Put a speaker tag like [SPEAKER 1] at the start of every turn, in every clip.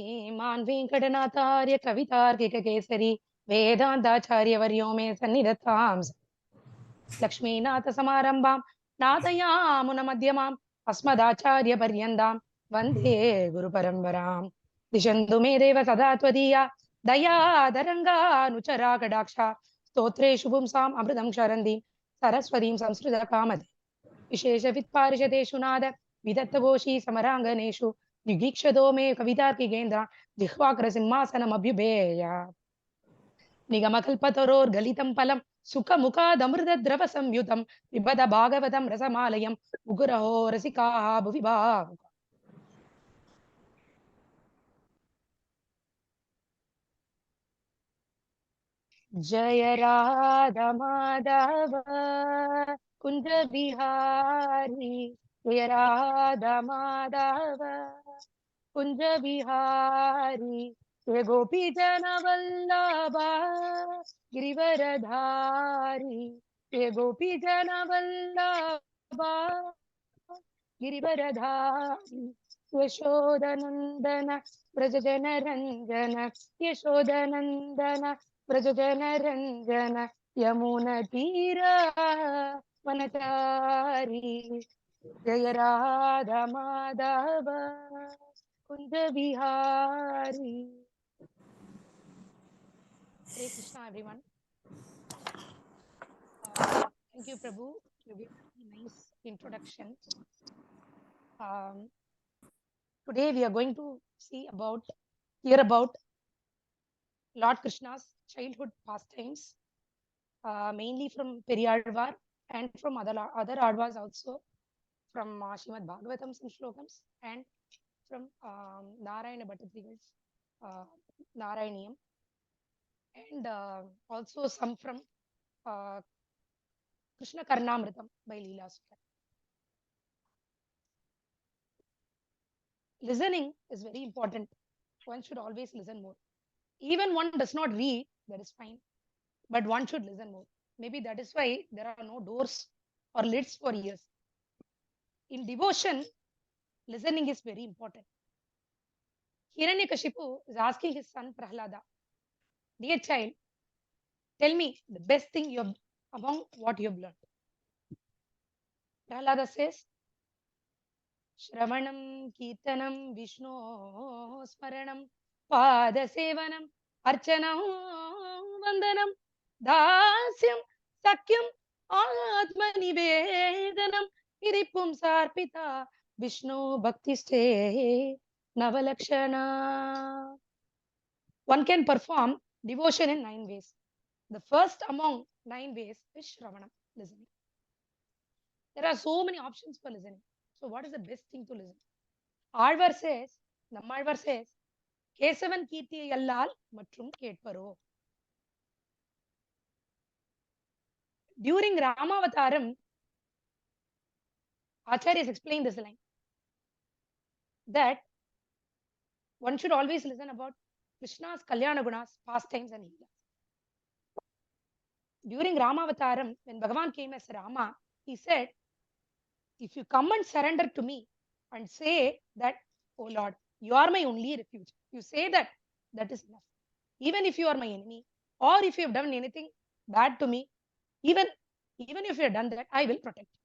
[SPEAKER 1] श्रीमान् वेङ्कटनाथार्य कवितार्किककेसरी वेदान्ताचार्यवर्यो मे सन्निधत्तां लक्ष्मीनाथसमारम्भां नाथयामुनमध्यमाम् अस्मदाचार्यपर्यन्तां वन्दे गुरुपरम्पराम् दिशन्तु मे देव सदा त्वदीया दयादरङ्गानुचरा कटाक्षा स्तोत्रेषु पुंसाम् अमृतं क्षरन्तीं सरस्वतीं संस्कृतकामधे विशेषवित्पारिषदेषु नाद विदत्तघोषी समराङ्गनेषु युगीक्षतो मे कवितार्किकेन्द्र जिह्वाग्रसिंहासनमभ्युपेय निगमकल्पतरोर्गलितं फलं सुखमुखादमृतद्रवसंयुतं पिबद भागवतं रसमालयं मुकुरहो रसिकाः भुवि भावुकाः। जय राधा माधव कुंज बिहारी, जय राधा माधव कुंज बिहारी, जय गोपी जन वल्लभा गिरिवरधारी, जय गोपी जन वल्लभा गिरिवरधारी, यशोदनंदन व्रजजन रंजन, यशोदनंदन व्रजजन रंजन, यमुना तीरा वनचारी, जय Radha Madhav Kunj Bihari. Hare Krishna, everyone. Thank you, Prabhu. You gave a nice introduction. Today we are going to hear about Lord Krishna's childhood pastimes, mainly from Periyalvar and from other Advas also, from Srimad Bhagavatam some shlokams, and from Narayana Bhattatrigal's Narayaniyam, and also some from Krishna Karnamritam by Leela Sukha. Listening is very important. One should always listen more. Even one does not read, that is fine, but one should listen more. Maybe that is why there are no doors or lids for ears. In devotion, listening is very important. Hiranyakashipu is asking his son Prahlada, dear child, tell me the best thing you have among what you have learned. Prahlada says, Shravanam, Kirtanam, Vishnu, Smaranam, Padasevanam, Archanam, Vandanam, Dasyam, Sakyam, Atmanivedanam, Iripum Sarpita, Vishnu Bhakti Ste, Navalakshana. One can perform devotion in 9 ways. The first among 9 ways is Shravanam, listening. There are so many options for listening. So what is the best thing to listen? Nammalvar says, Kesavan Kirtiya Yallal Matrum Ketparo. During Ramavataram, Acharyas explained this line, that one should always listen about Krishna's Kalyana Gunas, pastimes and leelas. During Ramavataram, when Bhagavan came as Rama, he said, if you come and surrender to me and say that, oh Lord, you are my only refuge, you say that, that is enough. Even if you are my enemy, or if you have done anything bad to me, even if you have done that, I will protect you.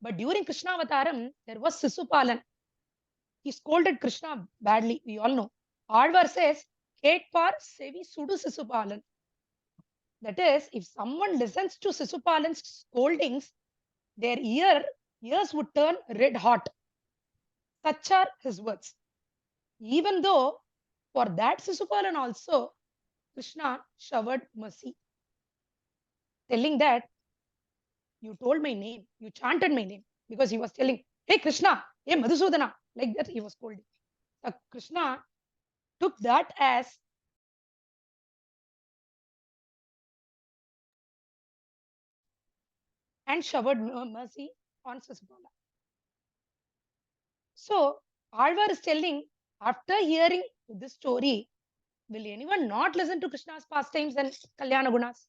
[SPEAKER 1] But during Krishna Avataram, there was Sisupalan. He scolded Krishna badly, we all know. Alvar says, Ketpar Sevi Sudu Sisupalan. That is, if someone listens to Sisupalan's scoldings, their ears would turn red hot. Such are his words. Even though for that Sisupalan also, Krishna showered mercy, telling that you told my name, you chanted my name, because he was telling, hey Krishna, hey Madhusudana, like that he was scolding. Krishna took that as and showered mercy on Sisupala. So Alvar is telling, after hearing this story, will anyone not listen to Krishna's pastimes and Kalyana Gunas?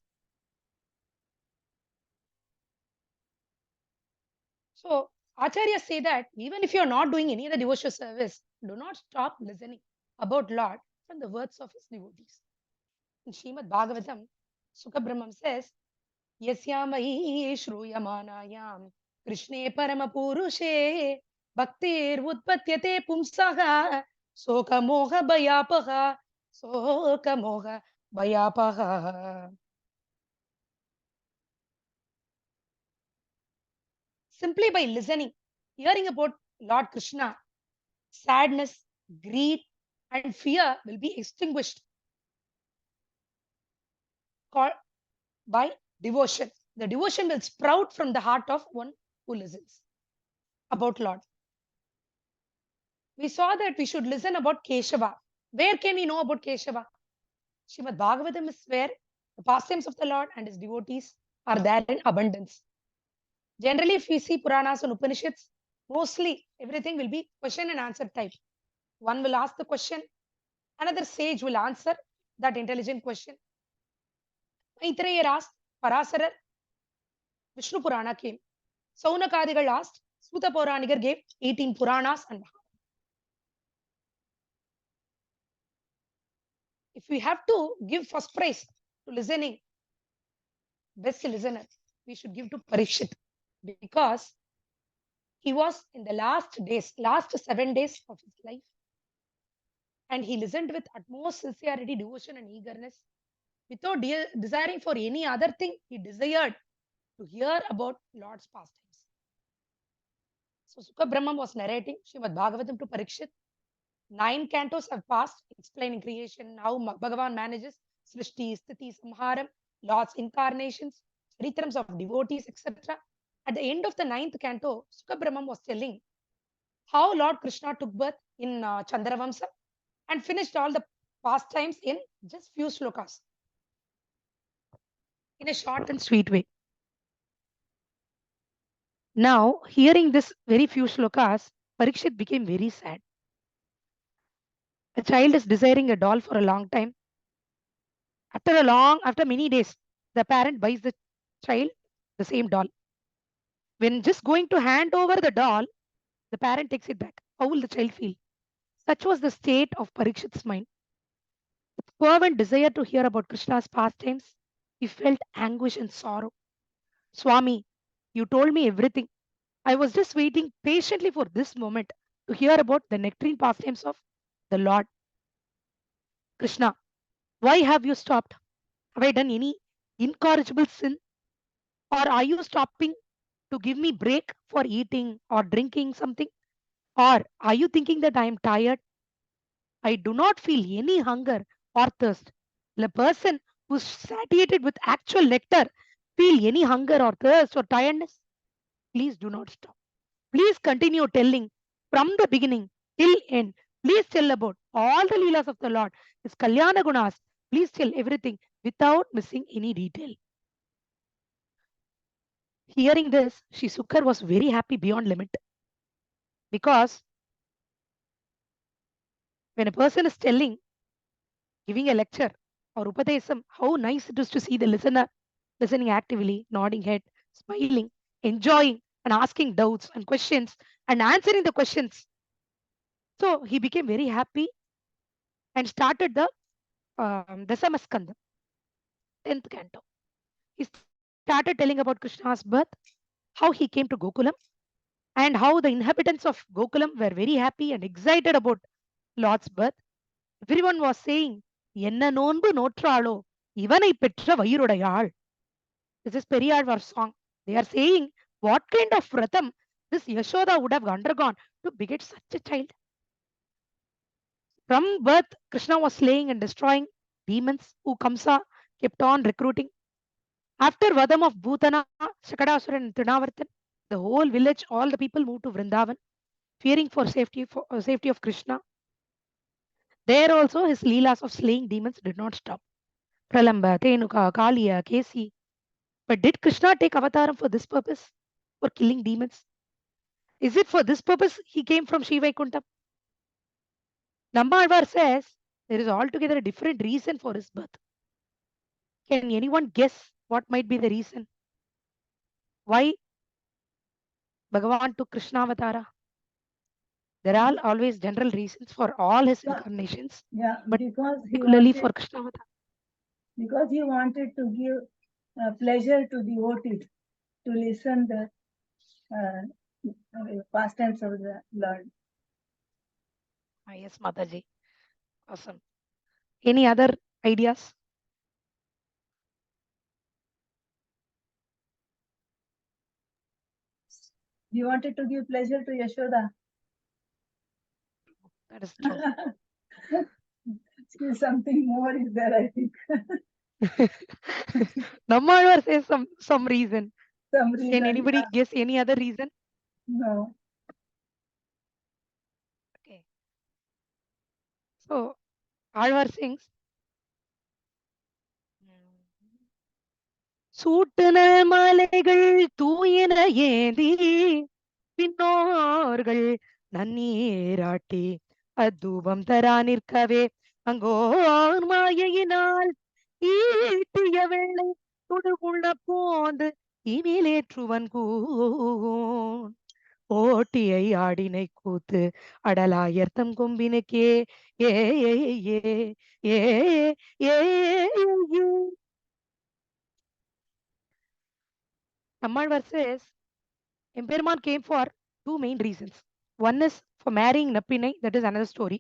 [SPEAKER 1] So Acharyas say that even if you are not doing any other devotional service, do not stop listening. about Lord from the words of his devotees. In Srimad Bhagavatam, Sukabrahmam says, Yasyamai Shruyamanayam Krishne Paramapurushe Bhaktir Utpatyate Pumsaha Soka Moha Bayapaha Soka Moha Bayapaha. Simply by listening, hearing about Lord Krishna, sadness, greed, and fear will be extinguished by devotion. The devotion will sprout from the heart of one who listens about Lord. We saw that we should listen about Keshava. Where can we know about Keshava? Srimad Bhagavatam is where the pastimes of the Lord and his devotees are there in abundance. Generally, if we see Puranas and Upanishads, mostly everything will be question and answer type. One will ask the question, another sage will answer that intelligent question. Maitreya asked, Parasarar, Vishnu Purana came. Saunakadigal asked, Suta Puranigar gave 18 Puranas and if we have to give first prize to listening, best listener, we should give to Parikshit because he was in the last days, last 7 days of his life, and he listened with utmost sincerity, devotion, and eagerness. Without desiring for any other thing, he desired to hear about Lord's pastimes. So Sukha Brahman was narrating Srimad Bhagavatam to Parikshit. 9 cantos have passed, explaining creation, how Bhagavan manages Srishti, Sthiti, Samharam, Lord's incarnations, charitrams of devotees, etc. At the end of the 9th canto, Sukha Brahman was telling how Lord Krishna took birth in Chandravamsa and finished all the pastimes in just few slokas in a short and sweet way. Now, hearing this very few slokas, Parikshit became very sad. A child is desiring a doll for a long time. After many days, the parent buys the child the same doll. When just going to hand over the doll, the parent takes it back. How will the child feel? Such was the state of Parikshit's mind. With fervent desire to hear about Krishna's pastimes, he felt anguish and sorrow. Swami, you told me everything. I was just waiting patiently for this moment to hear about the nectarine pastimes of the Lord. Krishna, why have you stopped? Have I done any incorrigible sin? Or are you stopping to give me break for eating or drinking something? Or are you thinking that I am tired? I do not feel any hunger or thirst. The person who's satiated with actual nectar feel any hunger or thirst or tiredness? Please do not stop. Please continue telling from the beginning till end. Please tell about all the leelas of the Lord, His Kalyana Gunas. Please tell everything without missing any detail. Hearing this, Shri Sukkar was very happy beyond limit because when a person is telling, giving a lecture or upadesam, how nice it is to see the listener listening actively, nodding head, smiling, enjoying, and asking doubts and questions and answering the questions. So he became very happy and started the Dasamaskanda, 10th canto. He started telling about Krishna's birth, how he came to Gokulam, and how the inhabitants of Gokulam were very happy and excited about Lord's birth. Everyone was saying, என்ன நோன்பு நோற்றாளோ இவனை பெற்ற வயிறுடையாள். This is Periyar's song. They are saying, what kind of vratam this Yashoda would have undergone to beget such a child? From birth, Krishna was slaying and destroying demons who Kamsa kept on recruiting. After Vadam of Bhutana, Shakadasura, and Trinavartan, the whole village, all the people moved to Vrindavan, fearing for safety of Krishna. There also his leelas of slaying demons did not stop. Pralamba, Tenuka, Kaliya, Kesi. But did Krishna take avataram for this purpose? For killing demons? Is it for this purpose he came from Shivaikuntam? Nammalvar says there is altogether a different reason for his birth. Can anyone guess what might be the reason? Why Bhagavan took Krishna avatara? There are always general reasons for all his
[SPEAKER 2] But-
[SPEAKER 1] incarnations,
[SPEAKER 2] Yeah,
[SPEAKER 1] but
[SPEAKER 2] because
[SPEAKER 1] particularly for Krishna.
[SPEAKER 2] he wanted to give pleasure to the devotees to listen the pastimes of the Lord.
[SPEAKER 1] Yes, Mataji. Awesome. Any other ideas?
[SPEAKER 2] He wanted to give pleasure to Yashoda.
[SPEAKER 1] That is true.
[SPEAKER 2] Still something more is there, I think.
[SPEAKER 1] Nammalvar says some reason.
[SPEAKER 2] Some
[SPEAKER 1] Can
[SPEAKER 2] reason,
[SPEAKER 1] anybody
[SPEAKER 2] yeah.
[SPEAKER 1] guess any other reason?
[SPEAKER 2] No.
[SPEAKER 1] Okay. So Alvar sings. சூட்டுன மலைகள் தூயின ஏந்தி பின்னோர்கள் நன்னீராட்டி அத்தூபம் தரா நிற்கவே Angkor மாயையினால் ஈட்டிய வெள்ளை தொடுகுள்ள போந்து இனிலேற்றுவன் கூன் ஓட்டியை ஆடினை கூத்து அடலாயர்த்தம் கொம்பினுக்கே ஏ ஏ ஏ ஏ ஏ Ammalvar says Emperman came for two main reasons. One is for marrying Nappinai, that is another story,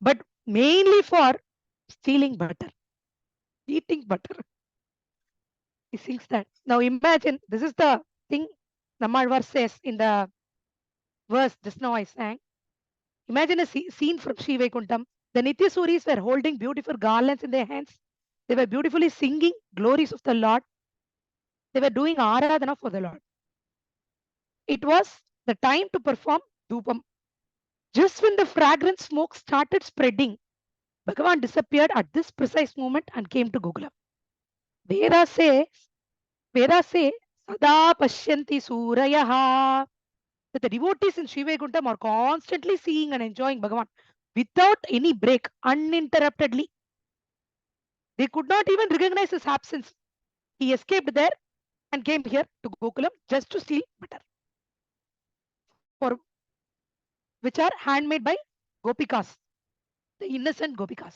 [SPEAKER 1] but mainly for stealing butter, eating butter. He sings that. Now imagine, this is the thing Nammalvar says in the verse just now I sang. Imagine a scene from Sri Vaikuntham. The Nityasuris were holding beautiful garlands in their hands. They were beautifully singing glories of the Lord. They were doing Aradhana for the Lord. It was the time to perform Dhupam. Just when the fragrant smoke started spreading, Bhagavan disappeared at this precise moment and came to Gokulam. Vedas say, Vedas say, Sada Pashyanti Surayaha. That the devotees in Shivaguntam are constantly seeing and enjoying Bhagavan without any break, uninterruptedly. They could not even recognize his absence. He escaped there and came here to Gokulam just to steal butter, for which are handmade by Gopikas, the innocent Gopikas,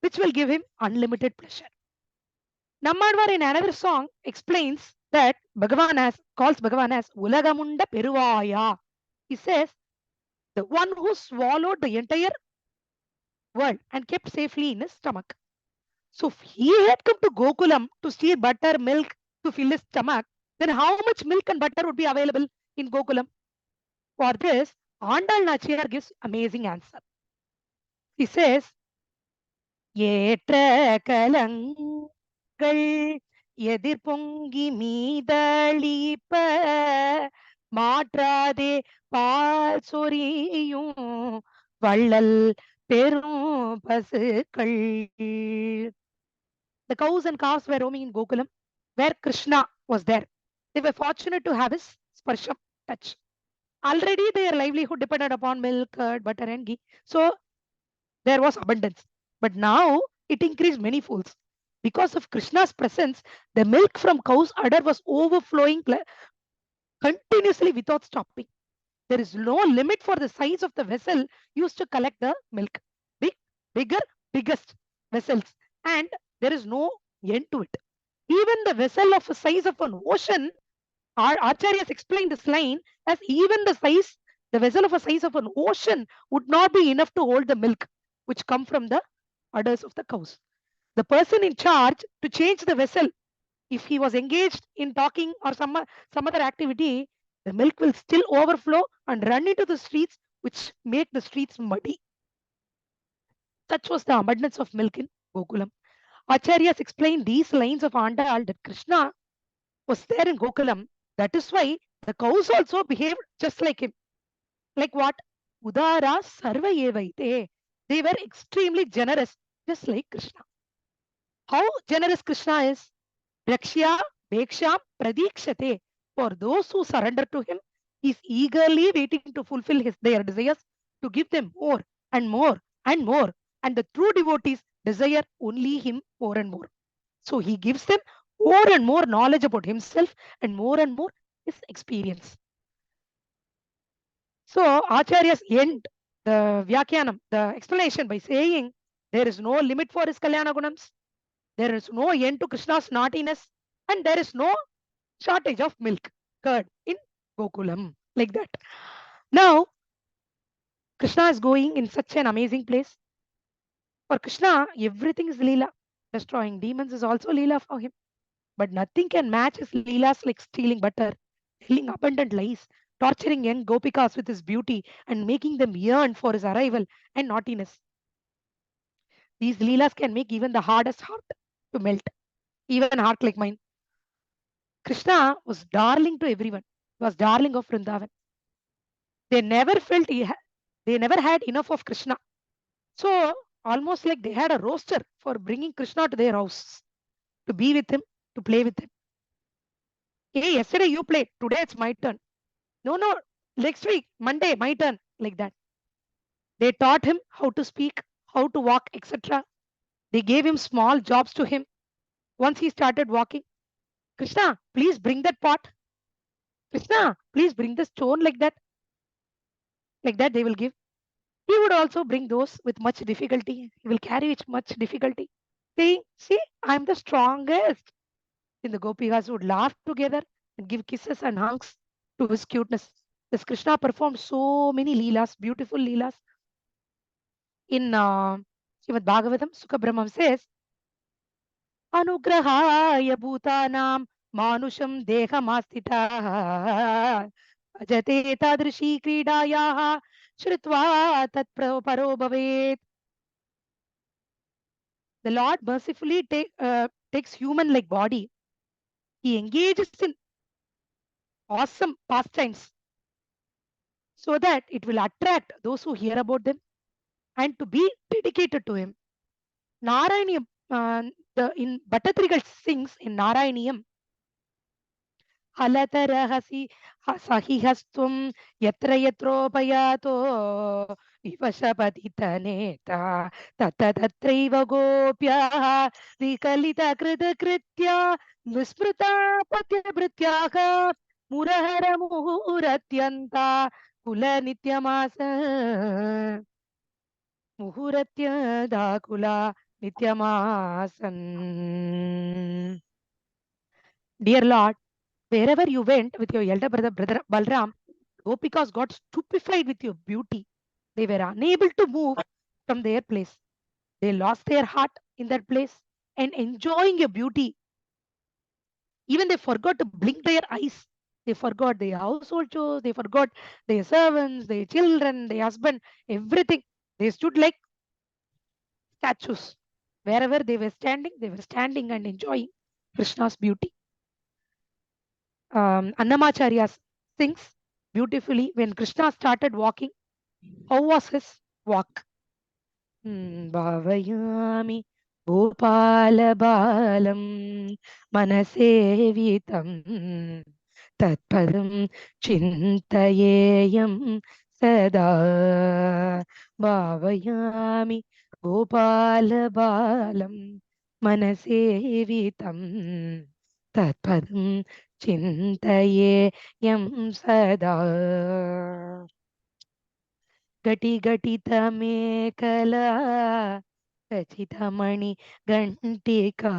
[SPEAKER 1] which will give him unlimited pleasure. Nammadvar in another song explains that Bhagavan calls Bhagavan as Ulagamunda Peruvaya. He says, the one who swallowed the entire world and kept safely in his stomach. So if he had come to Gokulam to steal butter, milk to fill his stomach, then how much milk and butter would be available in Gokulam? For this, Andal Nachiyar gives amazing answer. He says, ஏற்ற கலங்கள் எதிர் பொங்கி மீதளிப்ப மாற்றாதே பால் சொரியும் வள்ளல் பெரும் பசுக்கள். The cows and calves were roaming in Gokulam, where Krishna was there. They were fortunate to have his sparsham touch. Already their livelihood depended upon milk, curd, butter, and ghee. So there was abundance. But now it increased many folds. Because of Krishna's presence, the milk from cow's udder was overflowing continuously without stopping. There is no limit for the size of the vessel used to collect the milk. Big, bigger, biggest vessels. And there is no end to it. Even the vessel of the size of an ocean, our Acharyas explained this line as even the vessel of a size of an ocean would not be enough to hold the milk which come from the udders of the cows. The person in charge to change the vessel, if he was engaged in talking or some other activity, the milk will still overflow and run into the streets, which make the streets muddy. Such was the abundance of milk in Gokulam. Acharyas explained these lines of Andal that Krishna was there in Gokulam. That is why the cows also behaved just like him. Like what? Udara sarva evaite. They were extremely generous, just like Krishna. How generous Krishna is? Rakshya Bheksham Pradikshate. For those who surrender to him, he is eagerly waiting to fulfill their desires to give them more and more and more. And the true devotees desire only him more and more. So he gives them more and more knowledge about himself and more his experience. So Acharyas end the Vyakyanam, the explanation, by saying there is no limit for his Kalyana Gunams, there is no end to Krishna's naughtiness, and there is no shortage of milk, curd in Gokulam. Like that. Now, Krishna is going in such an amazing place. For Krishna, everything is Leela. Destroying demons is also Leela for him. But nothing can match his Leelas like stealing butter, telling abundant lies, torturing young Gopikas with his beauty, and making them yearn for his arrival and naughtiness. These Leelas can make even the hardest heart to melt, even a heart like mine. Krishna was darling to everyone. He was darling of Vrindavan. They never felt they never had enough of Krishna. So almost like they had a roster for bringing Krishna to their house to be with him, to play with him. Hey, yesterday you played. Today it's my turn. No, no, next week, Monday, my turn. Like that. They taught him how to speak, how to walk, etc. They gave him small jobs to him. Once he started walking, Krishna, please bring that pot. Krishna, please bring the stone like that. Like that, they will give. He would also bring those with much difficulty. He will carry with much difficulty. Saying, see, I'm the strongest. Then the Gopikas would laugh together and give kisses and hugs to his cuteness. This Krishna performed so many leelas, beautiful leelas. In Srimad Bhagavatam, Sukabrahmam says, Anugrahaya bhutanaam manusham dehamasthitah ajate tadrishi kridayaha shrutva tat paro bhavet. The Lord mercifully takes human-like body. He engages in awesome pastimes so that it will attract those who hear about them and to be dedicated to him. Narayaniam, in Bhattatrigal sings in Narayaniyam, हलतरहसि सहिहस्त्वं यत्र यत्रोपयातो विवशपतितनेता तत्र तत्रैव गोप्यः विकलितकृतकृत्या विस्मृता पत्यभृत्याः मुरहरमुहुरत्यन्ता कुलनित्यमास मुहुरत्यदाकुला नित्यमासन्. Dear Lord, wherever you went with your elder brother Balram, Gopikas got stupefied with your beauty. They were unable to move from their place. They lost their heart in that place and enjoying your beauty. Even they forgot to blink their eyes. They forgot their household chores. They forgot their servants, their children, their husband, everything. They stood like statues. Wherever they were standing and enjoying Krishna's beauty. Annamacharya sings beautifully when Krishna started walking. How was his walk? Bhavayami Gopala Balam Manasevitam Tatpadam Chintayeyam Sada Bhavayami Gopala Balam Manasevitam Tatpadam Chintayeyam Sada गटी घटितमेकला रचितमणि घण्टिका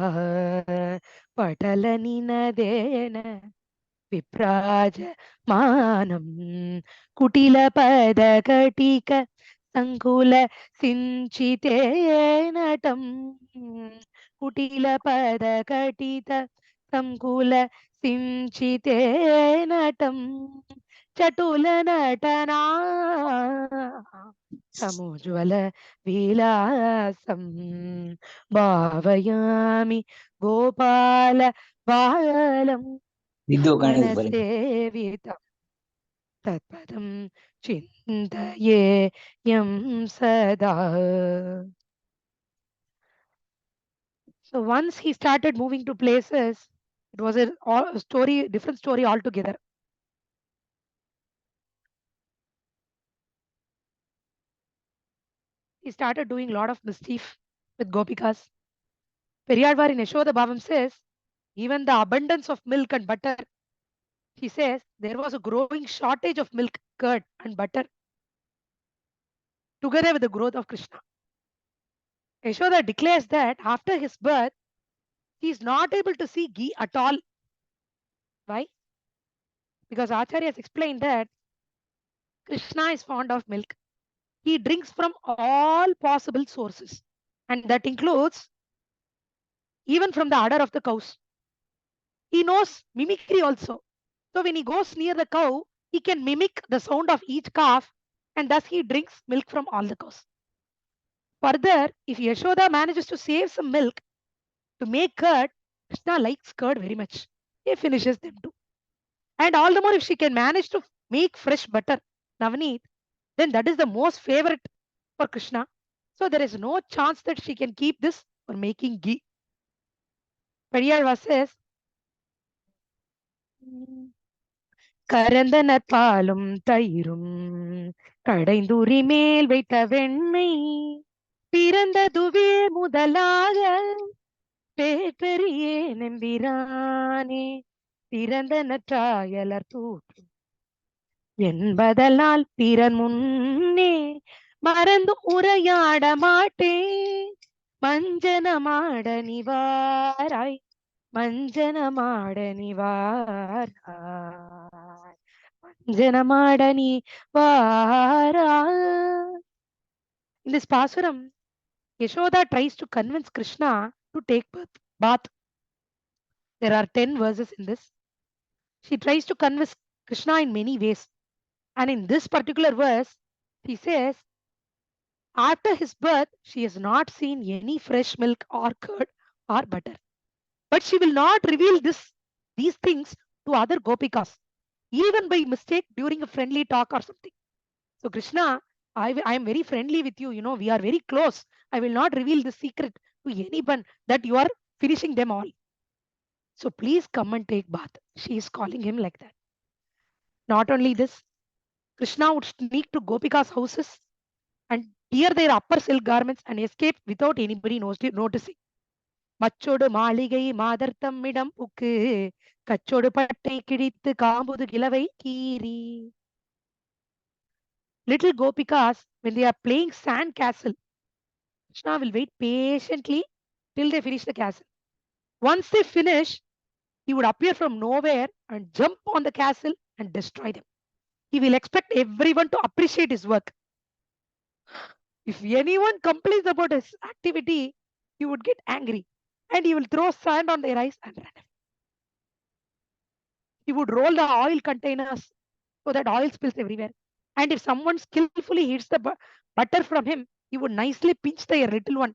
[SPEAKER 1] पटलनिनदेन विप्राजमानं कुटिलपदघटिक सङ्कुल सिञ्चितेनटं कुटिलपदघटित सङ्कुल सिञ्चितेनटं चटुल नटना Samujjwal विलासं भावयामि गोपाल बालं मनसेवितं तत्पदं चिन्तयेयं सदा. So once he started moving to places, it was a different story altogether. He started doing a lot of mischief with Gopikas. Periyarvar in Yashoda Bhavam says, even the abundance of milk and butter she says there was a growing shortage of milk, curd, and butter together with the growth of Krishna. Yashoda declares that after his birth, he is not able to see ghee at all. Why? Because Acharya has explained that Krishna is fond of milk. He drinks from all possible sources, and that includes even from the udder of the cows. He knows mimicry also. So when he goes near the cow, he can mimic the sound of each calf, and thus he drinks milk from all the cows. Further, if Yashoda manages to save some milk to make curd, Krishna likes curd very much. He finishes them too. And all the more if she can manage to make fresh butter, Navneet, then that is the most favorite for Krishna. So there is no chance that she can keep this for making ghee. Periyar says, கரந்தன பாலும் தயிரும் கடைந்துரி மேல் வைத்த வெண்ணெய் பிறந்ததுவே முதலாக பேப்பெரியே நம்பிரானே பிறந்த நற்றாயலர் தூற்றும் என்பதனால் பிறன் முன்னே மறந்து உரையாட மாட்டேன் மஞ்சனமாட நிவாராய் மஞ்சனமாட நிவாராய் மஞ்சனமாட நிவாராய். In this pasuram, Yashoda tries to convince Krishna to take bath. There are 10 verses in this. She tries to convince Krishna in many ways. And in this particular verse, she says, after his birth, she has not seen any fresh milk or curd or butter. But she will not reveal these things to other gopikas, even by mistake during a friendly talk or something. So Krishna, I am very friendly with you. We are very close. I will not reveal the secret to anyone that you are finishing them all. So please come and take bath. She is calling him like that. Not only this, Krishna would sneak to Gopika's houses and tear their upper silk garments and escape without anybody noticing. மச்சோடு மாளிகை மாதர் தம்மிடம் book கச்சோடு பட்டை கிழித்து காம்புது கிளவை கீரி. Little Gopikas, when they are playing sand castle, Krishna will wait patiently till they finish the castle. Once they finish, he would appear from nowhere and jump on the castle and destroy them. He will expect everyone to appreciate his work. If anyone complains about his activity, he would get angry and he will throw sand on their eyes and run away. He would roll the oil containers so that oil spills everywhere. And if someone skillfully hits the butter from him, he would nicely pinch their little one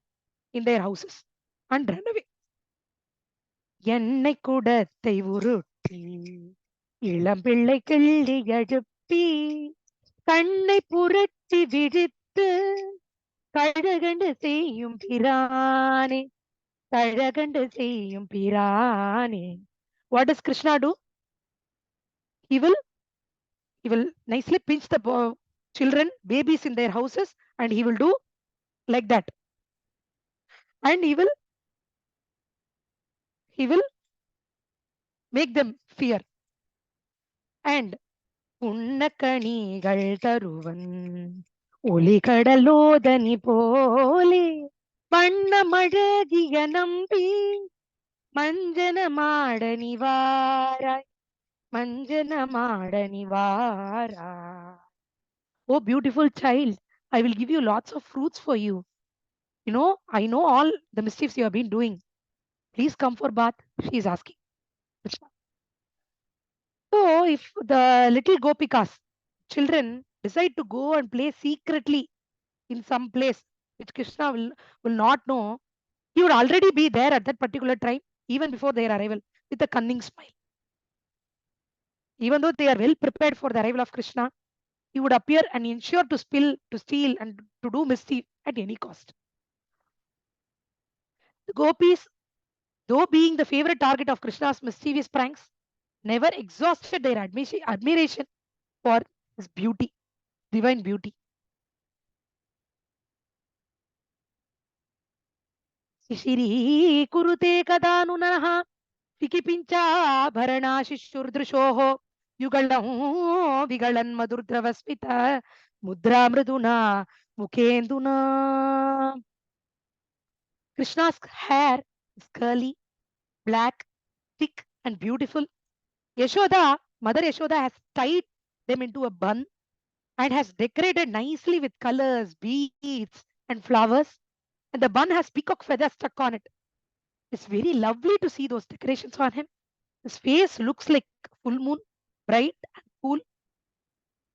[SPEAKER 1] in their houses and run away. எண்ணெய் குடத்தை உருட்டி இளம்பிள்ளை கிள்ளி எழுப்பி கண்ணை புரட்டி விழித்து கழகண்டு செய்யும் பிரானே கழகண்டு செய்யும் பிரானே. What does Krishna do? He will nicely pinch the children, babies in their houses, and he will do like that. And he will make them fear. And உண்ணக்கணிகள் தருவன் ஒளிகடலோதனி போலே வண்ணமழகிய நம்பி மஞ்சனமாட நிவாராய் மஞ்சனமாட நிவாராய். Oh beautiful child, I will give you lots of fruits for you. I know all the mischiefs you have been doing. Please come for bath, she is asking. So if the little Gopikas, children, decide to go and play secretly in some place which Krishna will not know, he would already be there at that particular time, even before their arrival, with a cunning smile. Even though they are well prepared for the arrival of Krishna, he would appear and ensure to steal, and to do mischief at any cost. The gopis, though being the favorite target of Krishna's mischievous pranks, never exhausted their admiration for his beauty, divine beauty. Shiri kurute kadanu naraha Tikipincha bharana shishurdrishoho Yugalam Vigalan Madurdravasmita Mudra Mriduna Mukenduna. Krishna's hair is curly, black, thick, and beautiful. Yashoda, Mother Yashoda has tied them into a bun and has decorated nicely with colors, beads, and flowers. And the bun has peacock feathers stuck on it. It's very lovely to see those decorations on him. His face looks like full moon, bright and cool.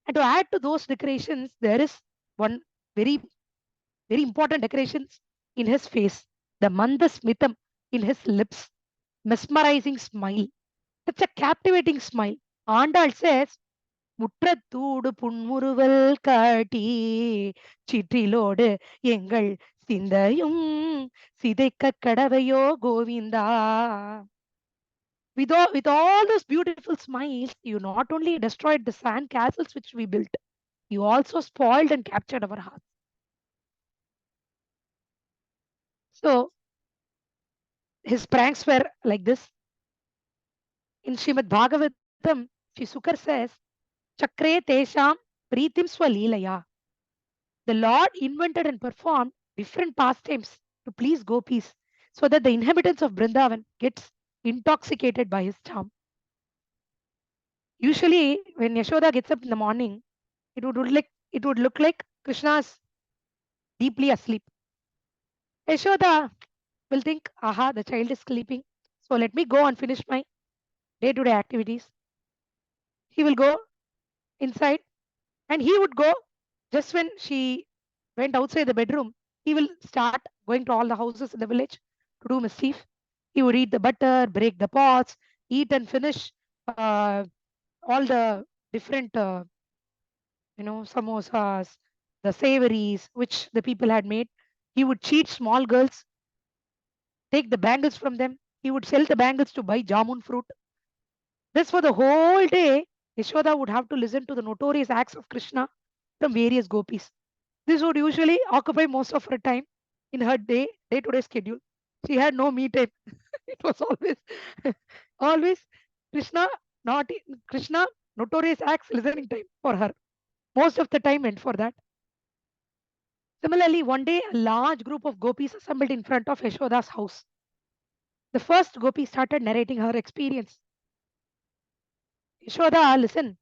[SPEAKER 1] And to add to those decorations, there is one very, very important decorations in his face. The Mandasmitam in his lips. Mesmerizing smile. Such a captivating smile. Andal says, முற்றத்தூடு புன்முறுவல் காட்டி சிற்றிலோடு எங்கள் சிந்தையும் சிதைக்க கடவையோ Govinda. With all those beautiful smiles, you not only destroyed the sand castles which we built, you also spoiled and captured our hearts. So his pranks were like this. In Srimad Bhagavatam, Shri Sukar says, Chakre Tesham Pritim Swalilaya. The Lord invented and performed different pastimes to please gopis so that the inhabitants of Vrindavan gets intoxicated by his charm. Usually, when Yashoda gets up in the morning, it would look like Krishna's deeply asleep. Yashoda will think, aha, the child is sleeping. So let me go and finish my day-to-day activities. He will go inside and he would go just when she went outside the bedroom. He will start going to all the houses in the village to do mischief. He would eat the butter, break the pots, eat and finish uh, all the different, samosas, the savories which the people had made. He would cheat small girls, take the bangles from them. He would sell the bangles to buy jamun fruit. This for the whole day, Yashoda would have to listen to the notorious acts of Krishna from various gopis. This would usually occupy most of her time in her day-to-day schedule. She had no me time. It was always, always Krishna, not Krishna, notorious acts listening time for her. Most of the time went for that. Similarly, one day a large group of gopis assembled in front of Yashoda's house. The first gopi started narrating her experience. Yashoda, listen.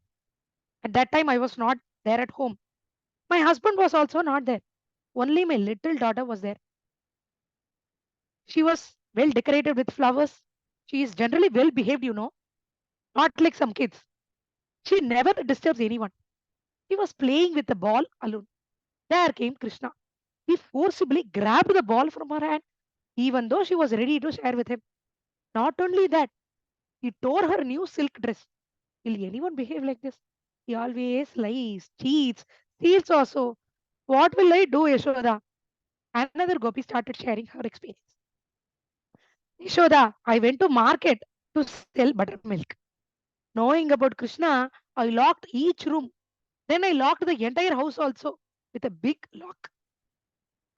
[SPEAKER 1] At that time, I was not there at home. My husband was also not there. Only my little daughter was there. She was well decorated with flowers. She is generally well behaved, not like some kids. She never disturbs anyone. He was playing with the ball alone. There came Krishna. He forcibly grabbed the ball from her hand, even though she was ready to share with him. Not only that, he tore her new silk dress. Will anyone behave like this? He always lies, cheats, steals also. What will I do, Yashoda? Another gopi started sharing her experience. Yashoda, I went to market to sell buttermilk. Knowing about Krishna, I locked each room. Then I locked the entire house also with a big lock.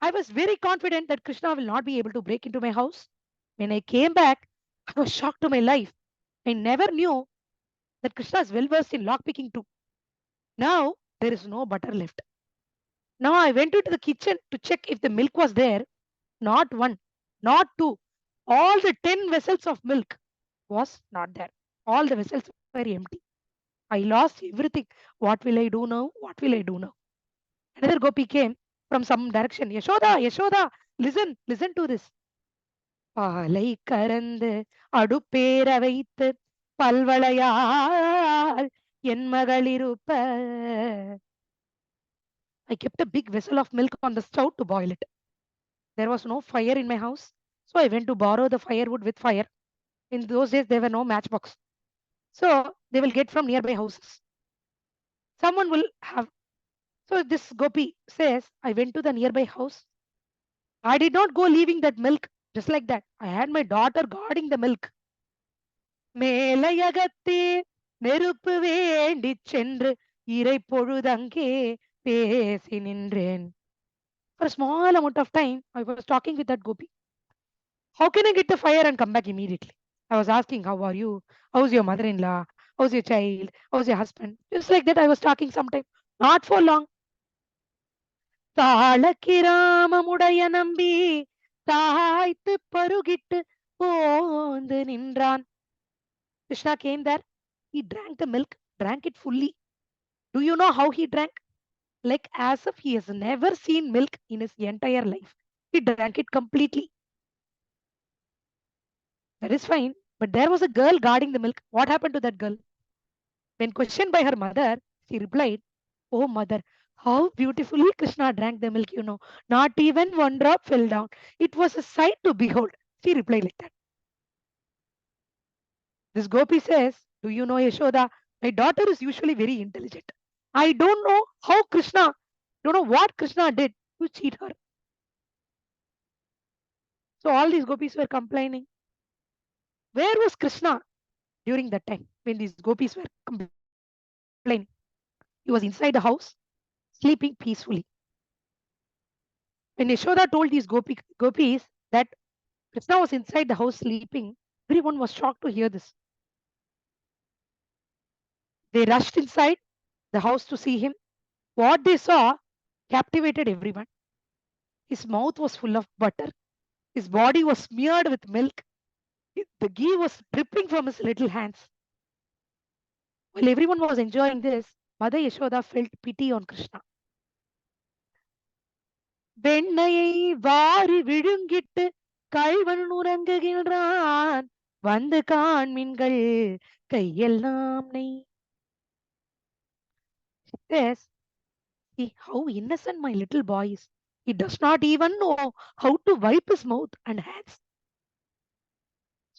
[SPEAKER 1] I was very confident that Krishna will not be able to break into my house. When I came back, I was shocked to my life. I never knew that Krishna is well versed in lock picking too. Now there is no butter left. Now I went into the kitchen to check if the milk was there. Not one, not two. All the 10 vessels of milk was not there. All the vessels were empty. I lost everything. What will I do now? What will I do now? Another gopi came from some direction. Yashoda, Yashoda, listen to this. பாலை கறந்து அடுப்பேற வைத்து பல்வளையால் என் மகள் இருப்ப. I kept a big vessel of milk on the stove to boil it. There was no fire in my house, so I went to borrow the firewood with fire. In those days, there were no matchbox. So they will get from nearby houses. Someone will have. So this gopi says, I went to the nearby house. I did not go leaving that milk just like that. I had my daughter guarding the milk. மேலையகத்தே நெருப்பு வேண்டிச் சென்று இறை பொழுதங்கே பேசி நின்றேன். For a small amount of time, I was talking with that gopi. How can I get the fire and come back immediately? I was asking, how are you? How's your mother-in-law? how's your child, how's your husband? Just like that, I was talking sometime. Not for long. தாளக்கிராமமுடைய நம்பி தாய்த்து பருகிட்டு போந்து நின்றான். Krishna came there. He drank the milk, drank it fully. Do you know how he drank? Like as if he has never seen milk in his entire life. He drank it completely. That is fine. But there was a girl guarding the milk. What happened to that girl? When questioned by her mother, she replied, "Oh, mother, how beautifully Krishna drank the milk, you know. Not even one drop fell down. It was a sight to behold." She replied like that. This Gopi says, "Do you know, Yashoda? My daughter is usually very intelligent. I don't know how Krishna, don't know what Krishna did to cheat her." So all these gopis were complaining. Where was Krishna during that time when these gopis were complaining? He was inside the house, sleeping peacefully. When Yashoda told these gopis that Krishna was inside the house sleeping, everyone was shocked to hear this. They rushed inside the house to see him. What they saw captivated everyone. His mouth was full of butter. His body was smeared with milk. The ghee was dripping from his little hands. While everyone was enjoying this, Mother Yashoda felt pity on Krishna. வெண்ணையை வாரி விழுங்கிட்டு கள்வன் உறங்குகின்றான் வந்து காண்மின்கள் கையெல்லாம் நெய். Yes, see how innocent my little boy is. He does not even know how to wipe his mouth and hands.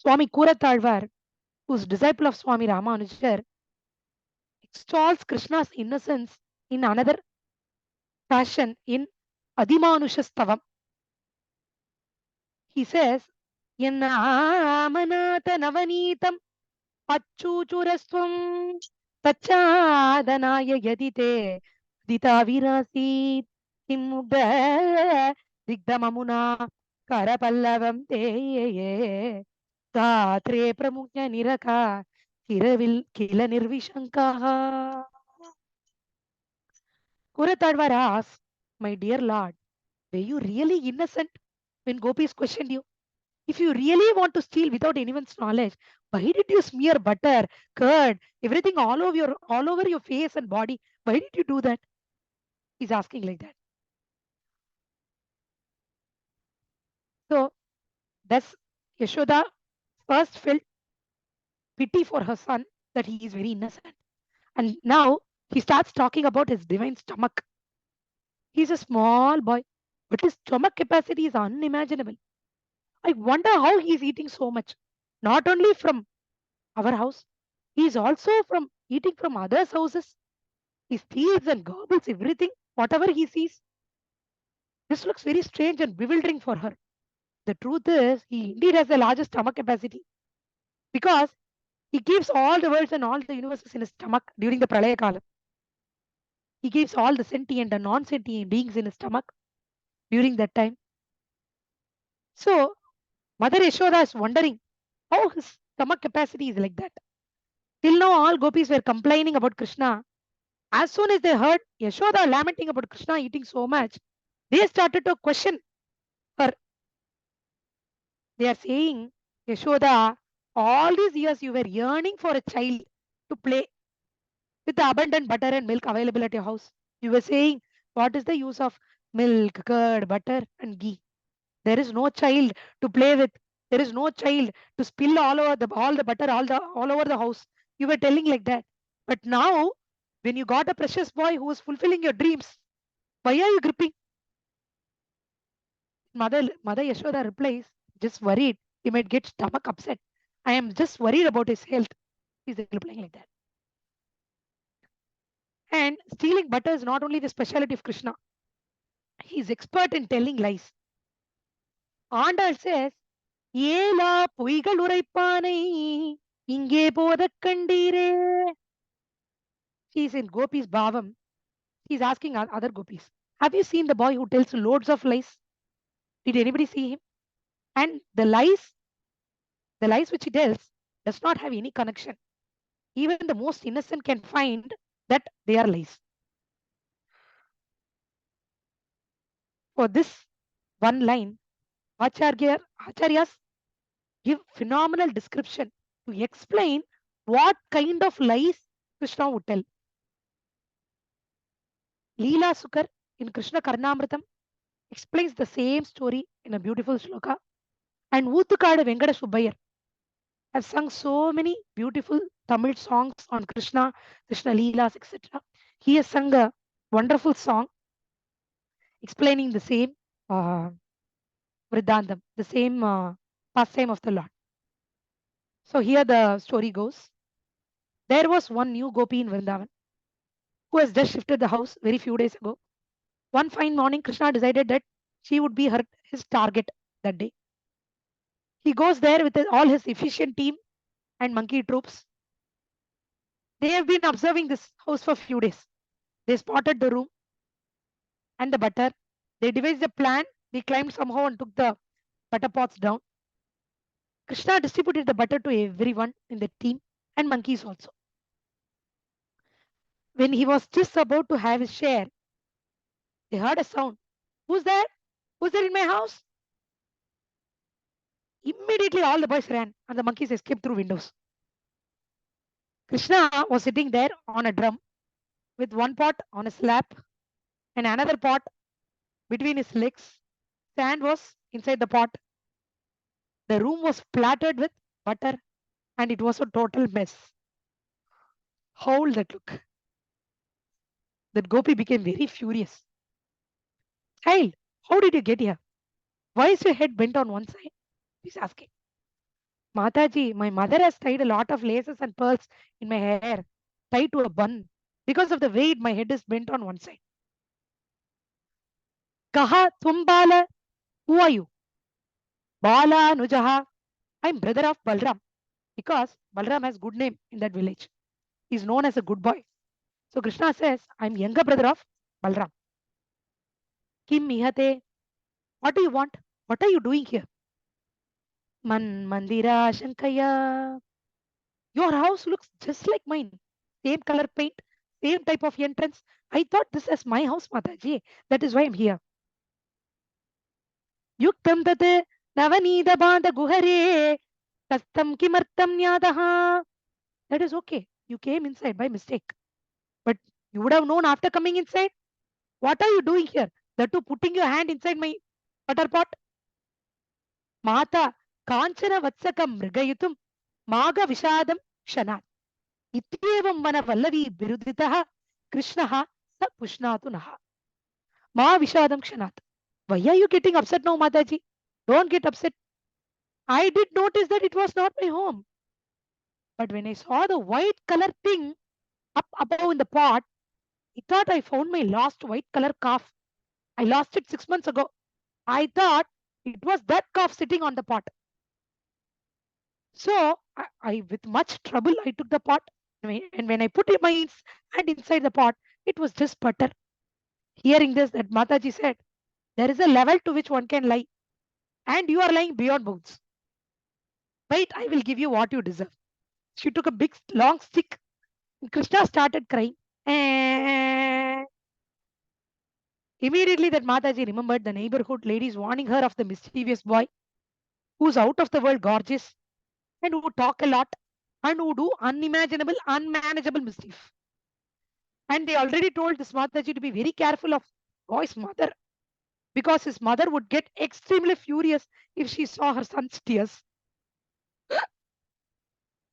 [SPEAKER 1] Swami Kuratalvar, who is disciple of Swami Ramanujar, extols Krishna's innocence in another fashion in Adimanushastavam. He says, Yannamanata Navanitam Achchuchuraswam Tachadanaaya Yadite Dita Virasit Kimmugda Digdamamuna Karapallavam Te Tatre Pramukya Niraka Kiravil Kila Nirvishankaha. Kuratadvar asks, "My dear Lord, were you really innocent when gopis questioned you? If you really want to steal without anyone's knowledge, why did you smear butter, curd, everything all over your face and body? Why did you do that?" He's asking like that. So that's Yashoda first felt pity for her son that he is very innocent. And now he starts talking about his divine stomach. He's a small boy, but his stomach capacity is unimaginable. I wonder how he's eating so much. Not only from our house, he's also from eating from others' houses. He steals and gobbles everything, whatever he sees. This looks very strange and bewildering for her. The truth is, he indeed has the largest stomach capacity because he keeps all the worlds and all the universes in his stomach during the Pralaya Kala. He keeps all the sentient and non sentient beings in his stomach during that time. So, Mother Yashoda is wondering how his stomach capacity is like that. Till now, all gopis were complaining about Krishna. As soon as they heard Yashoda lamenting about Krishna eating so much, they started to question her. They are saying, "Yashoda, all these years you were yearning for a child to play with the abundant butter and milk available at your house. You were saying, what is the use of milk, curd, butter, and ghee? There is no child to play with. There is no child to spill all the butter all over the house." You were telling like that. But now, when you got a precious boy who is fulfilling your dreams, why are you gripping? Mother Yashoda replies, "Just worried. He might get stomach upset. I am just worried about his health." He's replying like that. And stealing butter is not only the specialty of Krishna. He is expert in telling lies. Andal says, "ஏலா பொய்கள் உரைப்பானை இங்கே போதக் கண்டீரே." He is in Gopi's Bhavam. He's asking other gopis, "Have you seen the boy who tells loads of lies? Did anybody see him?" And the lies which he tells does not have any connection. even the most innocent can find that they are lies. For this one line, Acharyas give phenomenal description to explain what kind of lies Krishna would tell. Leela Sukar in Krishna Karnamritam explains the same story in a beautiful shloka. And Oothukadu Venkata Subbayar have sung so many beautiful Tamil songs on Krishna, Krishna Leelas, etc. He has sung a wonderful song explaining the same uh, Vridandam, the same pastime of the Lord. So here the story goes. There was one new gopi in Vrindavan who has just shifted the house very few days ago. One fine morning, Krishna decided that she would be his target that day. He goes there with all his efficient team and monkey troops. They have been observing this house for few days. They spotted the room and the butter. They devised a plan. They climbed somehow and took the butter pots down. Krishna distributed the butter to everyone in the team and monkeys also. When he was just about to have his share, they heard a sound. Who's there? Who's there in my house? Immediately all the boys ran and the monkeys escaped through windows. Krishna was sitting there on a drum with one pot on his lap and another pot between his legs. Sand was inside the pot. The room was splattered with butter and it was a total mess. How will that look? That Gopi became very furious. Child, how did you get here? Why is your head bent on one side? He's asking. Mataji, my mother has tied a lot of laces and pearls in my hair, tied to a bun. Because of the weight, my head is bent on one side. Kaha Tumbala, who are you? Bala Nujaha, I'm brother of Balram. Because Balram has good name in that village. He's known as a good boy. So Krishna says, I'm younger brother of Balram. Kim Mihate, what do you want? What are you doing here? Mandira Shankaya. Your house looks just like mine. Same color paint, same type of entrance. I thought this is my house, Mataji. That is why I'm here. Yuktam tate navanida banda guhare tastam kimartam nyadaha. That is okay. You came inside by mistake. But you would have known after coming inside. What are you doing here? That too putting your hand inside my butter pot. Mata kanchana vatsakam mrigayitum maga vishadam kshanat. इत्येवं one वल्लवी बिरुदितः कृष्णः स पुष्णातु नः मा विषादं क्षणात्. Why are you getting upset now, Mataji? Don't get upset. I did notice that it was not my home. But when I saw the white color thing up above in the pot, I thought I found my lost white color calf. I lost it 6 months ago. I thought it was that calf sitting on the pot. So I with much trouble, I took the pot. And when I put my hand inside the pot, it was just butter. Hearing this, that Mataji said, there is a level to which one can lie. And you are lying beyond bounds. Wait, I will give you what you deserve. She took a big, long stick. And Krishna started crying. And immediately that Mataji remembered the neighborhood ladies warning her of the mischievous boy who's out of the world gorgeous and who talk a lot and who do unimaginable, unmanageable mischief. And they already told this Mataji to be very careful of boy's mother because his mother would get extremely furious if she saw her son's tears.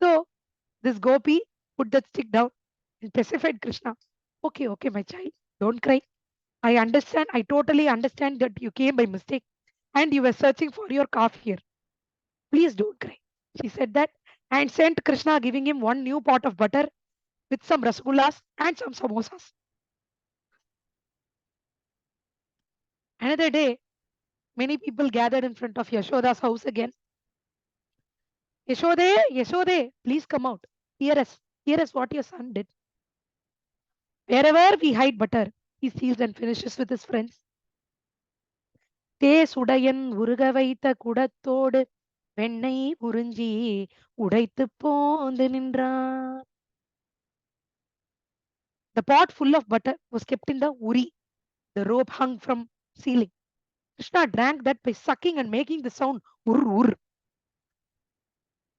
[SPEAKER 1] So this Gopi put that stick down and pacified Krishna. Okay, okay, my child, don't cry. I understand, I totally understand that you came by mistake and you were searching for your calf here. Please don't cry. She said that and sent Krishna, giving him one new pot of butter with some rasgullas and some samosas. Another day, many people gathered in front of Yashoda's house again. Yashode, Yashode, please come out. Hear us what your son did. Wherever we hide butter, he steals and finishes with his friends. தே சுடையன் உருக வைத்த குடத்தோடு வெண்ணெய் உறிஞ்சி உடைத்து போந்து நின்றான். The pot full of butter was kept in the uri. The rope hung from ceiling. Krishna drank that by sucking and making the sound ur ur